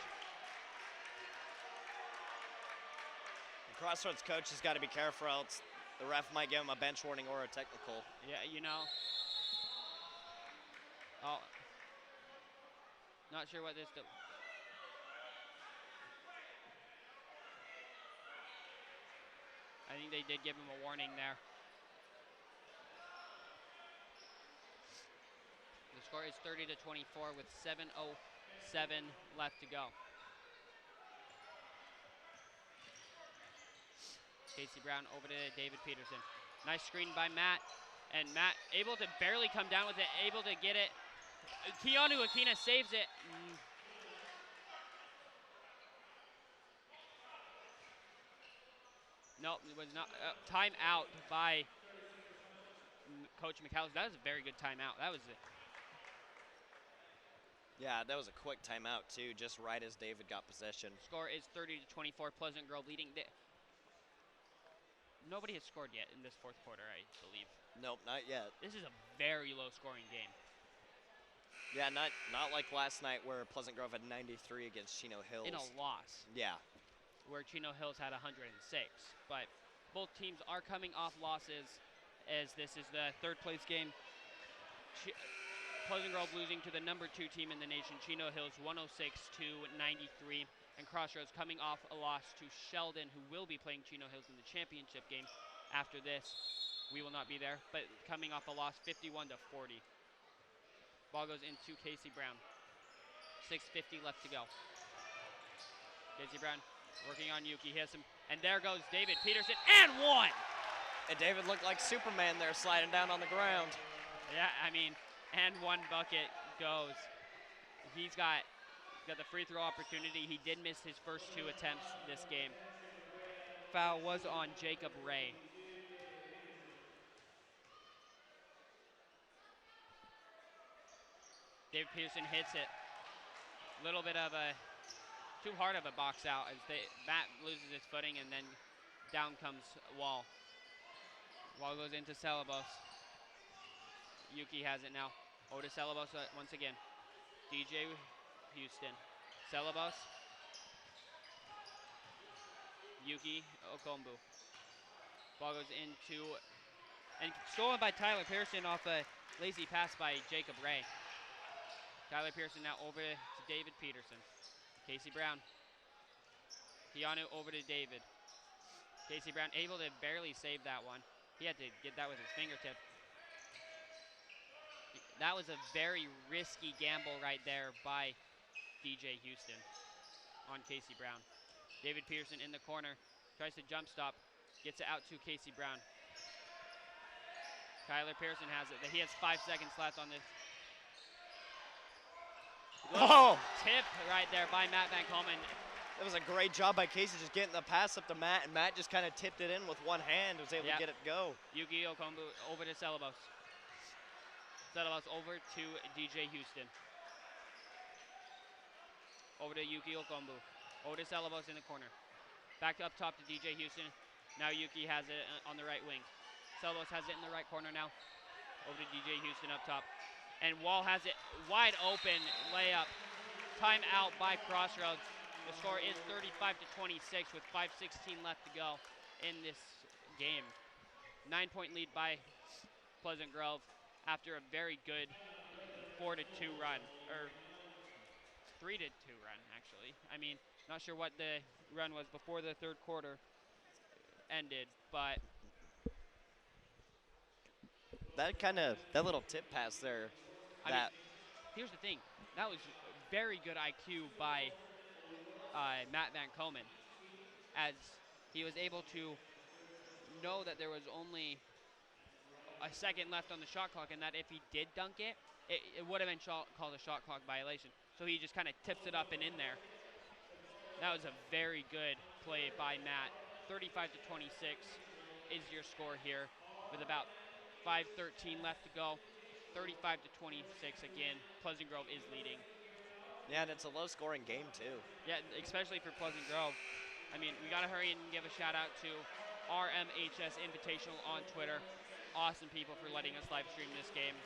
The Crossroads coach has got to be careful, else the ref might give him a bench warning or a technical. Yeah, you know. Oh, not sure what this does. I think they did give him a warning there. The score is 30-24 with 7:07 left to go. Casey Brown over to David Peterson. Nice screen by Matt. And Matt able to barely come down with it, able to get it. Keanu Aquina saves it. No, it was not. Timeout by Coach McAllister. That was a very good timeout. That was it. Yeah, that was a quick timeout, too, just right as David got possession. Score is 30-24. Pleasant Grove leading. Nobody has scored yet in this fourth quarter, I believe. Nope, not yet. This is a very low-scoring game. Yeah, not like last night where Pleasant Grove had 93 against Chino Hills. In a loss. Yeah. Where Chino Hills had 106. But both teams are coming off losses as this is the third-place game. Pleasant Grove losing to the number 2 team in the nation, Chino Hills 106-93. And Crossroads coming off a loss to Sheldon, who will be playing Chino Hills in the championship game after this. We will not be there, but coming off a loss 51-40. Ball goes into Casey Brown. 6:50 left to go. Casey Brown working on Yuki. He has some, and there goes David Peterson, and one! And David looked like Superman there sliding down on the ground. Yeah, I mean, and one bucket goes. He's got the free throw opportunity. He did miss his first 2 attempts this game. Foul was on Jacob Ray. David Peterson hits it. Little bit of a, too hard of a box out as Matt loses his footing, and then down comes Wall. Wall goes into Celebos. Yuki has it now. Over to Celebos once again. DJ Houston. Celebos. Yuki Okombu. Ball goes into, and stolen by Tyler Pearson off a lazy pass by Jacob Ray. Tyler Pearson now over to David Peterson. Casey Brown. Keanu over to David. Casey Brown able to barely save that one. He had to get that with his fingertip. That was a very risky gamble right there by DJ Houston on Casey Brown. David Pearson in the corner, tries to jump stop, gets it out to Casey Brown. Tyler Pearson has it. He has 5 seconds left on this. Oh! Tip right there by Matt Van Coleman. That was a great job by Casey just getting the pass up to Matt, and Matt just kind of tipped it in with one hand, was able to get it go. Yuki Okombu over to Celebos. Celebos over to DJ Houston. Over to Yuki Okombu. Over to Celebos in the corner. Back up top to DJ Houston. Now Yuki has it on the right wing. Celebos has it in the right corner now. Over to DJ Houston up top. And Wall has it wide open layup. Timeout by Crossroads. The score is 35-26 with 5:16 left to go in this game. 9-point lead by Pleasant Grove after a very good 4-2 run, or 3-2 run actually. I mean, not sure what the run was before the third quarter ended, but that little tip pass there. I mean, here's the thing. That was very good IQ by Matt Van Komen, as he was able to know that there was only a second left on the shot clock, and that if he did dunk it, it would have been called a shot clock violation. So he just kind of tips it up and in there. That was a very good play by Matt. 35-26 is your score here with about 5:13 left to go. 35-26 again. Pleasant Grove is leading. Yeah, and it's a low-scoring game too. Yeah, especially for Pleasant Grove. I mean, we got to hurry and give a shout-out to RMHS Invitational on Twitter. Awesome people for letting us live stream this game.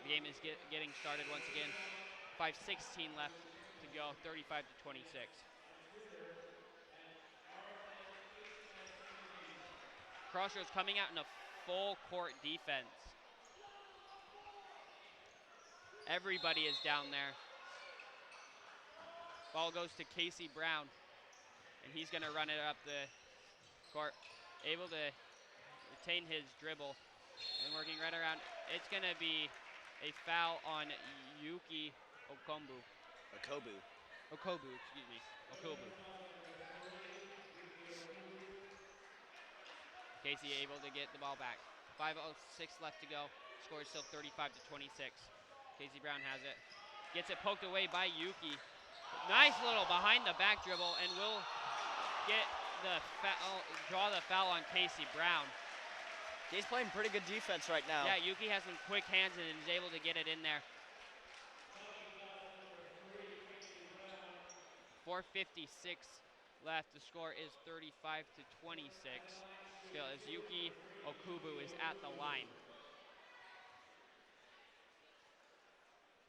The game is getting started once again. 5:16 left to go, 35-26. Crossroads coming out in a full court defense. Everybody is down there. Ball goes to Casey Brown, and he's going to run it up the court. Able to retain his dribble and working right around. It's going to be a foul on Yuki Okombu. Okobu, excuse me. Okobu. Casey able to get the ball back. 5:06 left to go. Score is still 35-26. Casey Brown has it. Gets it poked away by Yuki. Nice little behind the back dribble, and will get the foul, draw the foul on Casey Brown. He's playing pretty good defense right now. Yeah, Yuki has some quick hands and is able to get it in there. 4:56 left. The score is 35-26. Still, as Yuki Okubu is at the line.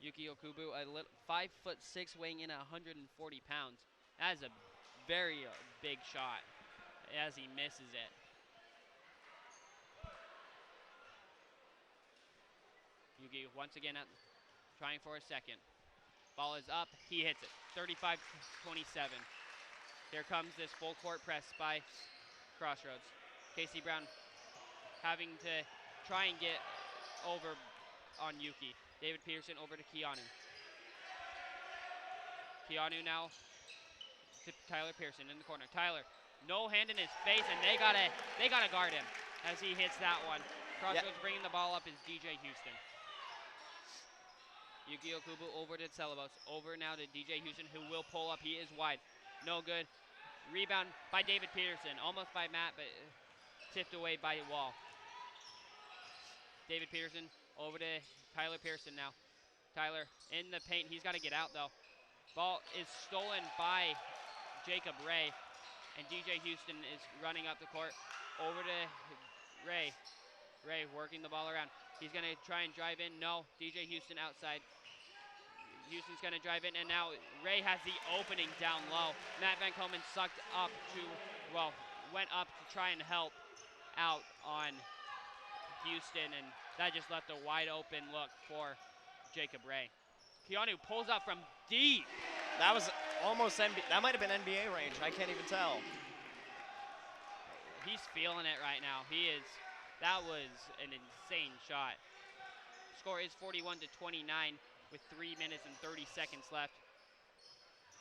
Yuki Okubu, 5'6", weighing in at 140 pounds. That is a very big shot as he misses it. Yuki once again trying for a second. Ball is up, he hits it. 35-27. Here comes this full court press by Crossroads. Casey Brown having to try and get over on Yuki. David Peterson over to Keanu. Keanu now to Tyler Pearson in the corner. Tyler, no hand in his face, and they gotta guard him as he hits that one. Crossroads bringing the ball up is DJ Houston. Yuki Okubu over to Celebos. Over now to DJ Houston, who will pull up. He is wide. No good. Rebound by David Peterson. Almost by Matt, but tipped away by Wall. David Peterson over to Tyler Pearson now. Tyler in the paint. He's got to get out, though. Ball is stolen by Jacob Ray, and DJ Houston is running up the court. Over to Ray. Ray working the ball around. He's going to try and drive in. No, DJ Houston outside. Houston's going to drive in, and now Ray has the opening down low. Matt Van Komen sucked up went up to try and help out on Houston, and that just left a wide open look for Jacob Ray. Keanu pulls up from deep. That was almost that might have been NBA range. I can't even tell. He's feeling it right now. That was an insane shot. Score is 41-29 with 3 minutes and 30 seconds left.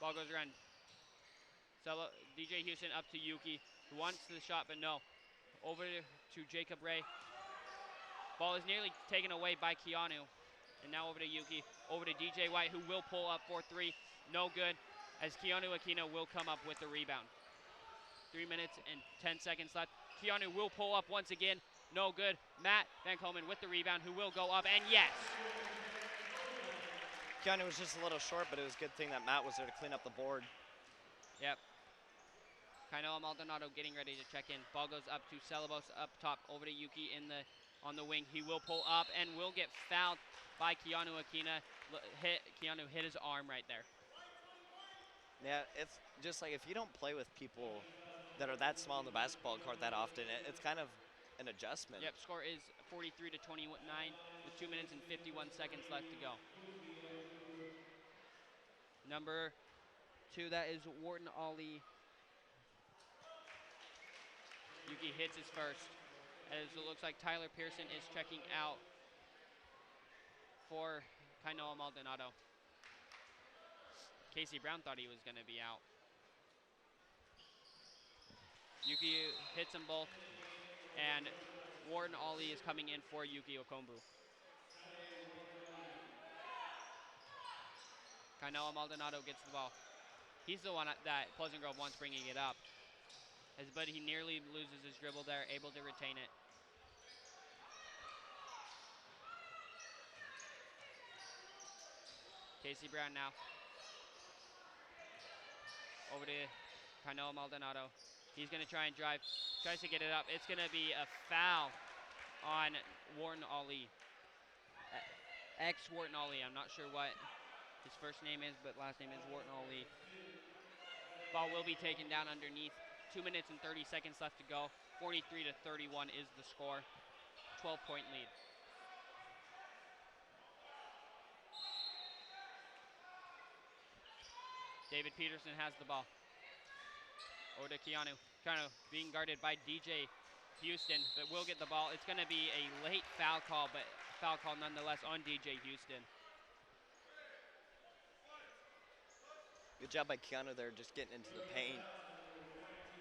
Ball goes around. DJ Houston up to Yuki, who wants the shot, but no. Over to Jacob Ray. Ball is nearly taken away by Keanu. And now over to Yuki. Over to DJ White, who will pull up for three. No good. as Keanu Aquino will come up with the rebound. 3 minutes and 10 seconds left. Keanu will pull up once again. No good. Matt Van Coleman with the rebound, who will go up, and yes. Keanu was just a little short, but it was a good thing that Matt was there to clean up the board. Yep. Kainoa Maldonado getting ready to check in. Ball goes up to Celebos up top, over to Yuki on the wing. He will pull up and will get fouled by Keanu Aquino. Keanu hit his arm right there. Yeah, it's just like if you don't play with people that are that small on the basketball court that often, it's kind of an adjustment. Yep, score is 43 to 29 with 2 minutes and 51 seconds left to go. Number 2, that is Wharton Ali. Yuki hits his first, as it looks like Tyler Pearson is checking out for Kainoa Maldonado. Casey Brown thought he was going to be out. Yuki hits them both, and Wharton Ali is coming in for Yuki Okombu. Kainoa Maldonado gets the ball. He's the one that Pleasant Grove wants bringing it up. But he nearly loses his dribble there, able to retain it. Casey Brown now. Over to Kainoa Maldonado. He's going to try and drive. Tries to get it up. It's going to be a foul on Wharton Ali. Ex-Wharton Ali. I'm not sure what his first name is, but last name is Wharton Ali. Ball will be taken down underneath. 2 minutes and 30 seconds left to go. 43 to 31 is the score. 12-point lead. David Peterson has the ball. Over to Keanu. Keanu being guarded by DJ Houston, but will get the ball. It's going to be a late foul call, but foul call nonetheless on DJ Houston. Good job by Keanu there, just getting into the paint.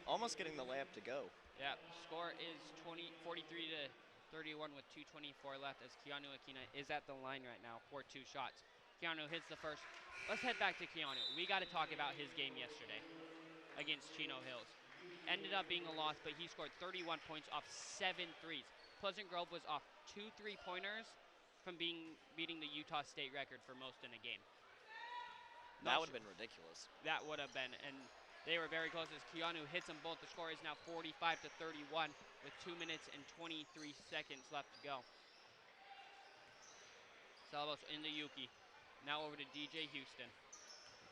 Almost getting the layup to go. Yeah, score is 43 to 31 with 2:24 left as Keanu Aquino is at the line right now for 2 shots. Keanu hits the first. Let's head back to Keanu. We got to talk about his game yesterday against Chino Hills. Ended up being a loss, but he scored 31 points off 7 threes. Pleasant Grove was off 2 3-pointers from beating the Utah State record for most in a game. That would have been ridiculous. That would have been, and they were very close as Keanu hits them both. The score is now 45 to 31 with 2 minutes and 23 seconds left to go. Salvos into Yuki. Now over to DJ Houston.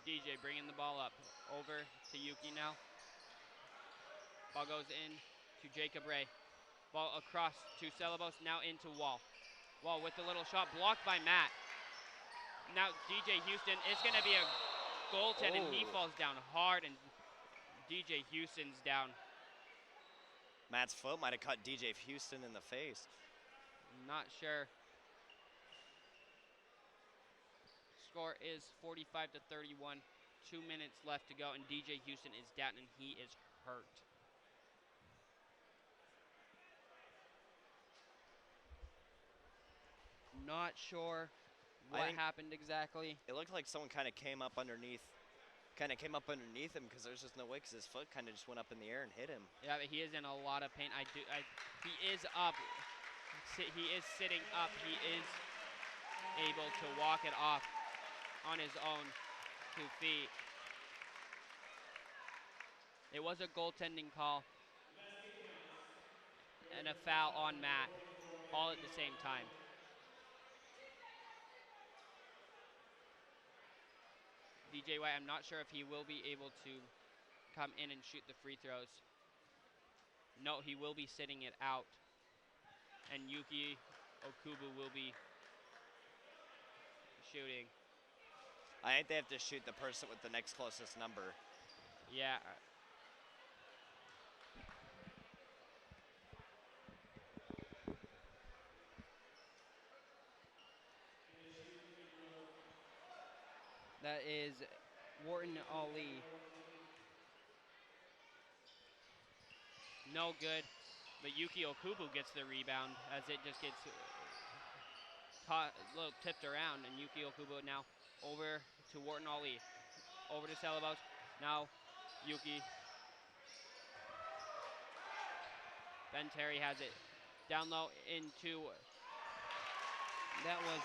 DJ bringing the ball up. Over to Yuki now. Ball goes in to Jacob Ray. Ball across to Celebos, now into Wall. Wall with the little shot blocked by Matt. Now DJ Houston, it's going to be a goaltend, and he falls down hard, and DJ Houston's down. Matt's foot might have cut DJ Houston in the face. Not sure. Score is 45 to 31. 2 minutes left to go, and DJ Houston is down, and he is hurt. Not sure what happened exactly. It looked like someone kind of came up underneath him because there's just no way, because his foot kind of just went up in the air and hit him. Yeah, but he is in a lot of pain. He is up. He is sitting up. He is able to walk it off on his own 2 feet. It was a goaltending call and a foul on Matt, all at the same time. DJ White, I'm not sure if he will be able to come in and shoot the free throws. No, he will be sitting it out. And Yuki Okubu will be shooting. I think they have to shoot the person with the next closest number. Yeah. That is Wharton Ali. No good, but Yuki Okubu gets the rebound as it just gets a little tipped around, and Yuki Okubu now over to Wharton Ali. over to Celebos. Now Yuki. Ben Terry has it down low into, that was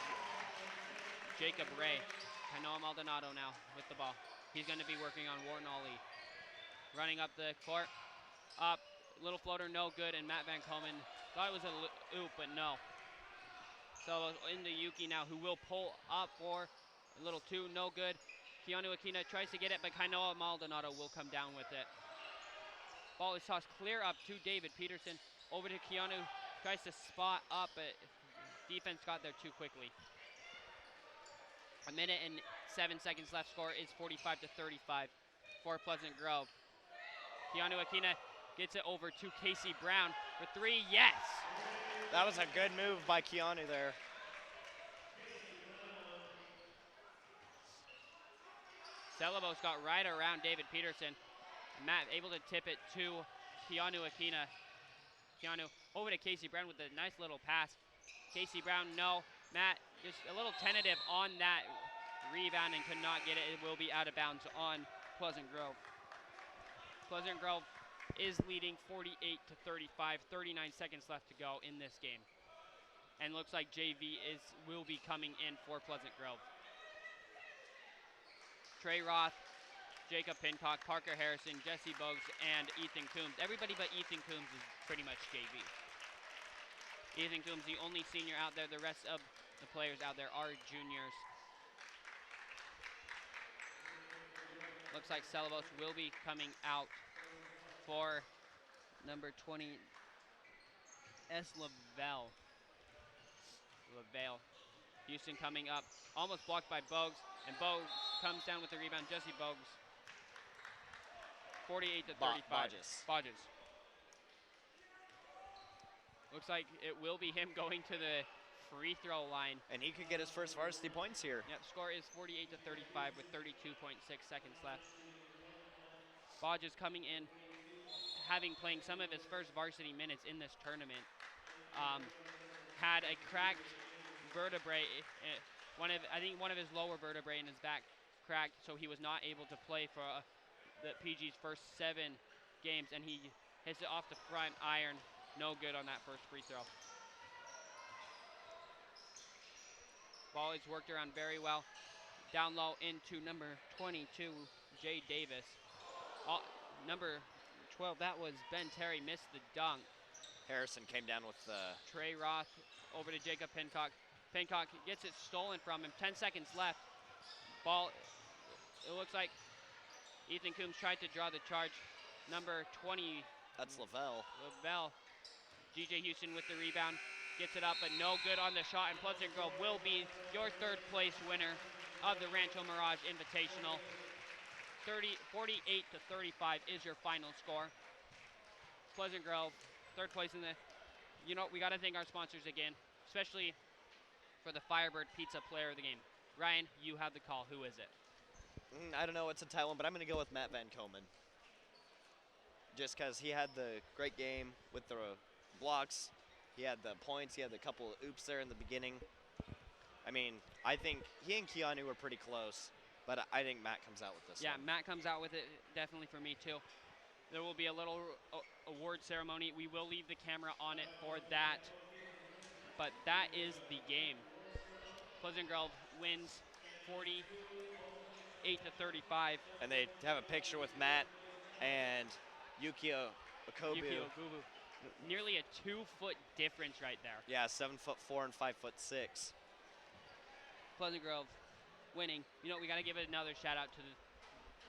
Jacob Ray. Kanoa Maldonado now with the ball. He's going to be working on Wharton Ali. Running up the court. Up, little floater, no good, and Matt Van Komen thought it was a oop, but no. So into Yuki now, who will pull up for a little two, no good. Keanu Akina tries to get it, but Kanoa Maldonado will come down with it. Ball is tossed clear up to David Peterson. Over to Keanu, tries to spot up, but defense got there too quickly. A minute and 7 seconds left. Score is 45-35 for Pleasant Grove. Keanu Akina gets it over to Casey Brown for three. Yes! That was a good move by Keanu there. Celebos got right around David Peterson. Matt able to tip it to Keanu Akina. Keanu over to Casey Brown with a nice little pass. Casey Brown, no. Matt just a little tentative on that rebound and could not get it. It will be out of bounds on Pleasant Grove. Pleasant Grove is leading 48-35, 39 seconds left to go in this game. And looks like JV will be coming in for Pleasant Grove. Trey Roth, Jacob Pincock, Parker Harrison, Jesse Bogues, and Ethan Coombs. Everybody but Ethan Coombs is pretty much JV. Ethan Coombs, the only senior out there. The rest of the players out there are juniors. Looks like Celebos will be coming out for number 20, S. Lavelle. Houston coming up, almost blocked by Bogues, and Bogues comes down with the rebound. Jesse Bogues, 48-35. Bodges. Looks like it will be him going to the free throw line. And he could get his first varsity points here. Yep, score is 48-35 with 32.6 seconds left. Bodges coming in, having playing some of his first varsity minutes in this tournament. Had a cracked vertebrae, I think one of his lower vertebrae in his back cracked, so he was not able to play for the PG's first 7 games, and he hits it off the front iron. No good on that first free throw. Ball is worked around very well. Down low into number 22, Jay Davis. Number 12, that was Ben Terry, missed the dunk. Harrison came down with the... Trey Roth over to Jacob Pincock. Pincock gets it stolen from him. 10 seconds left. Ball, it looks like Ethan Coombs tried to draw the charge. Number 20. That's Lavelle. DJ Houston with the rebound. Gets it up, but no good on the shot. And Pleasant Grove will be your third place winner of the Rancho Mirage Invitational. 48-35 is your final score. Pleasant Grove, third place in the, we got to thank our sponsors again, especially for the Firebird Pizza Player of the Game. Ryan, you have the call. Who is it? I don't know what's a tight one, but I'm going to go with Matt Van Komen. Just because he had the great game with the blocks. He had the points. He had a couple of oops there in the beginning. I mean, I think he and Keanu were pretty close, but I think Matt comes out with this one. Yeah, Matt comes out with it, definitely for me too. There will be a little award ceremony. We will leave the camera on it for that, but that is the game. Pleasant Grove wins 48-35. And they have a picture with Matt and Yukio Okobu. Nearly a 2-foot difference right there. Yeah, 7'4" and 5'6". Pleasant Grove winning. We got to give it another shout out to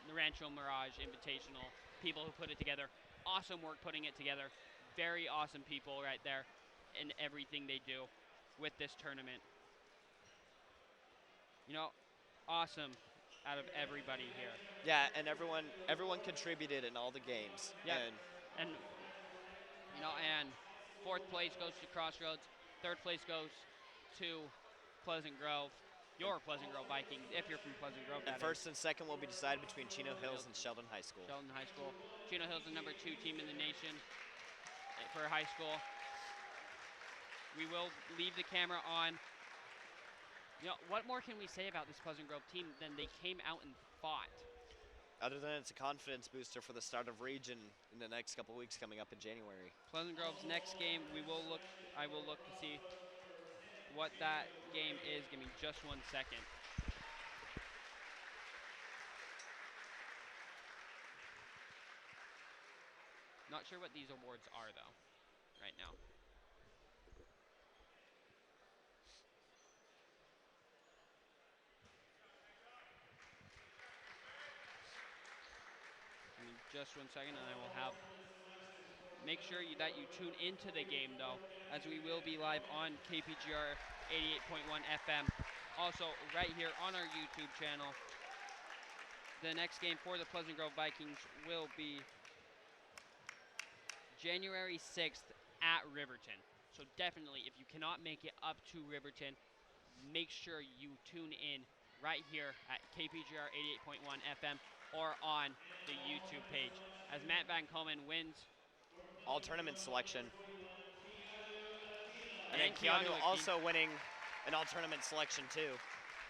the Rancho Mirage Invitational, people who put it together. Awesome work putting it together. Very awesome people right there in everything they do with this tournament. Awesome out of everybody here. Yeah, and everyone contributed in all the games. Yeah, and fourth place goes to Crossroads. Third place goes to Pleasant Grove. Your Pleasant Grove Vikings, if you're from Pleasant Grove. And first and second will be decided between Chino Hills and Sheldon High School. Chino Hills is the number 2 team in the nation for high school. We will leave the camera on. What more can we say about this Pleasant Grove team than they came out and fought? Other than it's a confidence booster for the start of region in the next couple weeks coming up in January. Pleasant Grove's next game, I will look to see what that game is. Give me just 1 second. Not sure what these awards are though, right now. Give me just 1 second and I will have. Make sure that you tune into the game though, as we will be live on KPGR 88.1 FM. Also right here on our YouTube channel. The next game for the Pleasant Grove Vikings will be January 6th at Riverton. So definitely, if you cannot make it up to Riverton, make sure you tune in right here at KPGR 88.1 FM or on the YouTube page. As Matt Van Komen wins all tournament selection. And then Keanu also winning an all tournament selection too.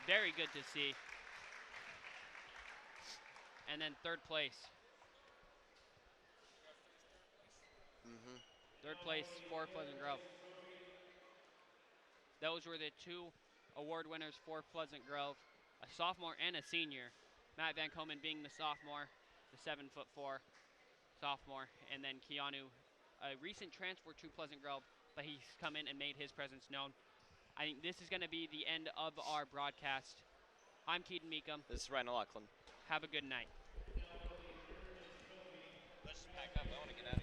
Very good to see. And then third place. Third place for Pleasant Grove. Those were the two award winners for Pleasant Grove, a sophomore and a senior. Matt Van Komen being the sophomore, the 7'4" sophomore, and then Keanu, a recent transfer to Pleasant Grove, but he's come in and made his presence known. I think this is going to be the end of our broadcast. I'm Keaton Meekum. This is Ryan O'Loughlin. Have a good night. Let's pack up. I want to get out of here.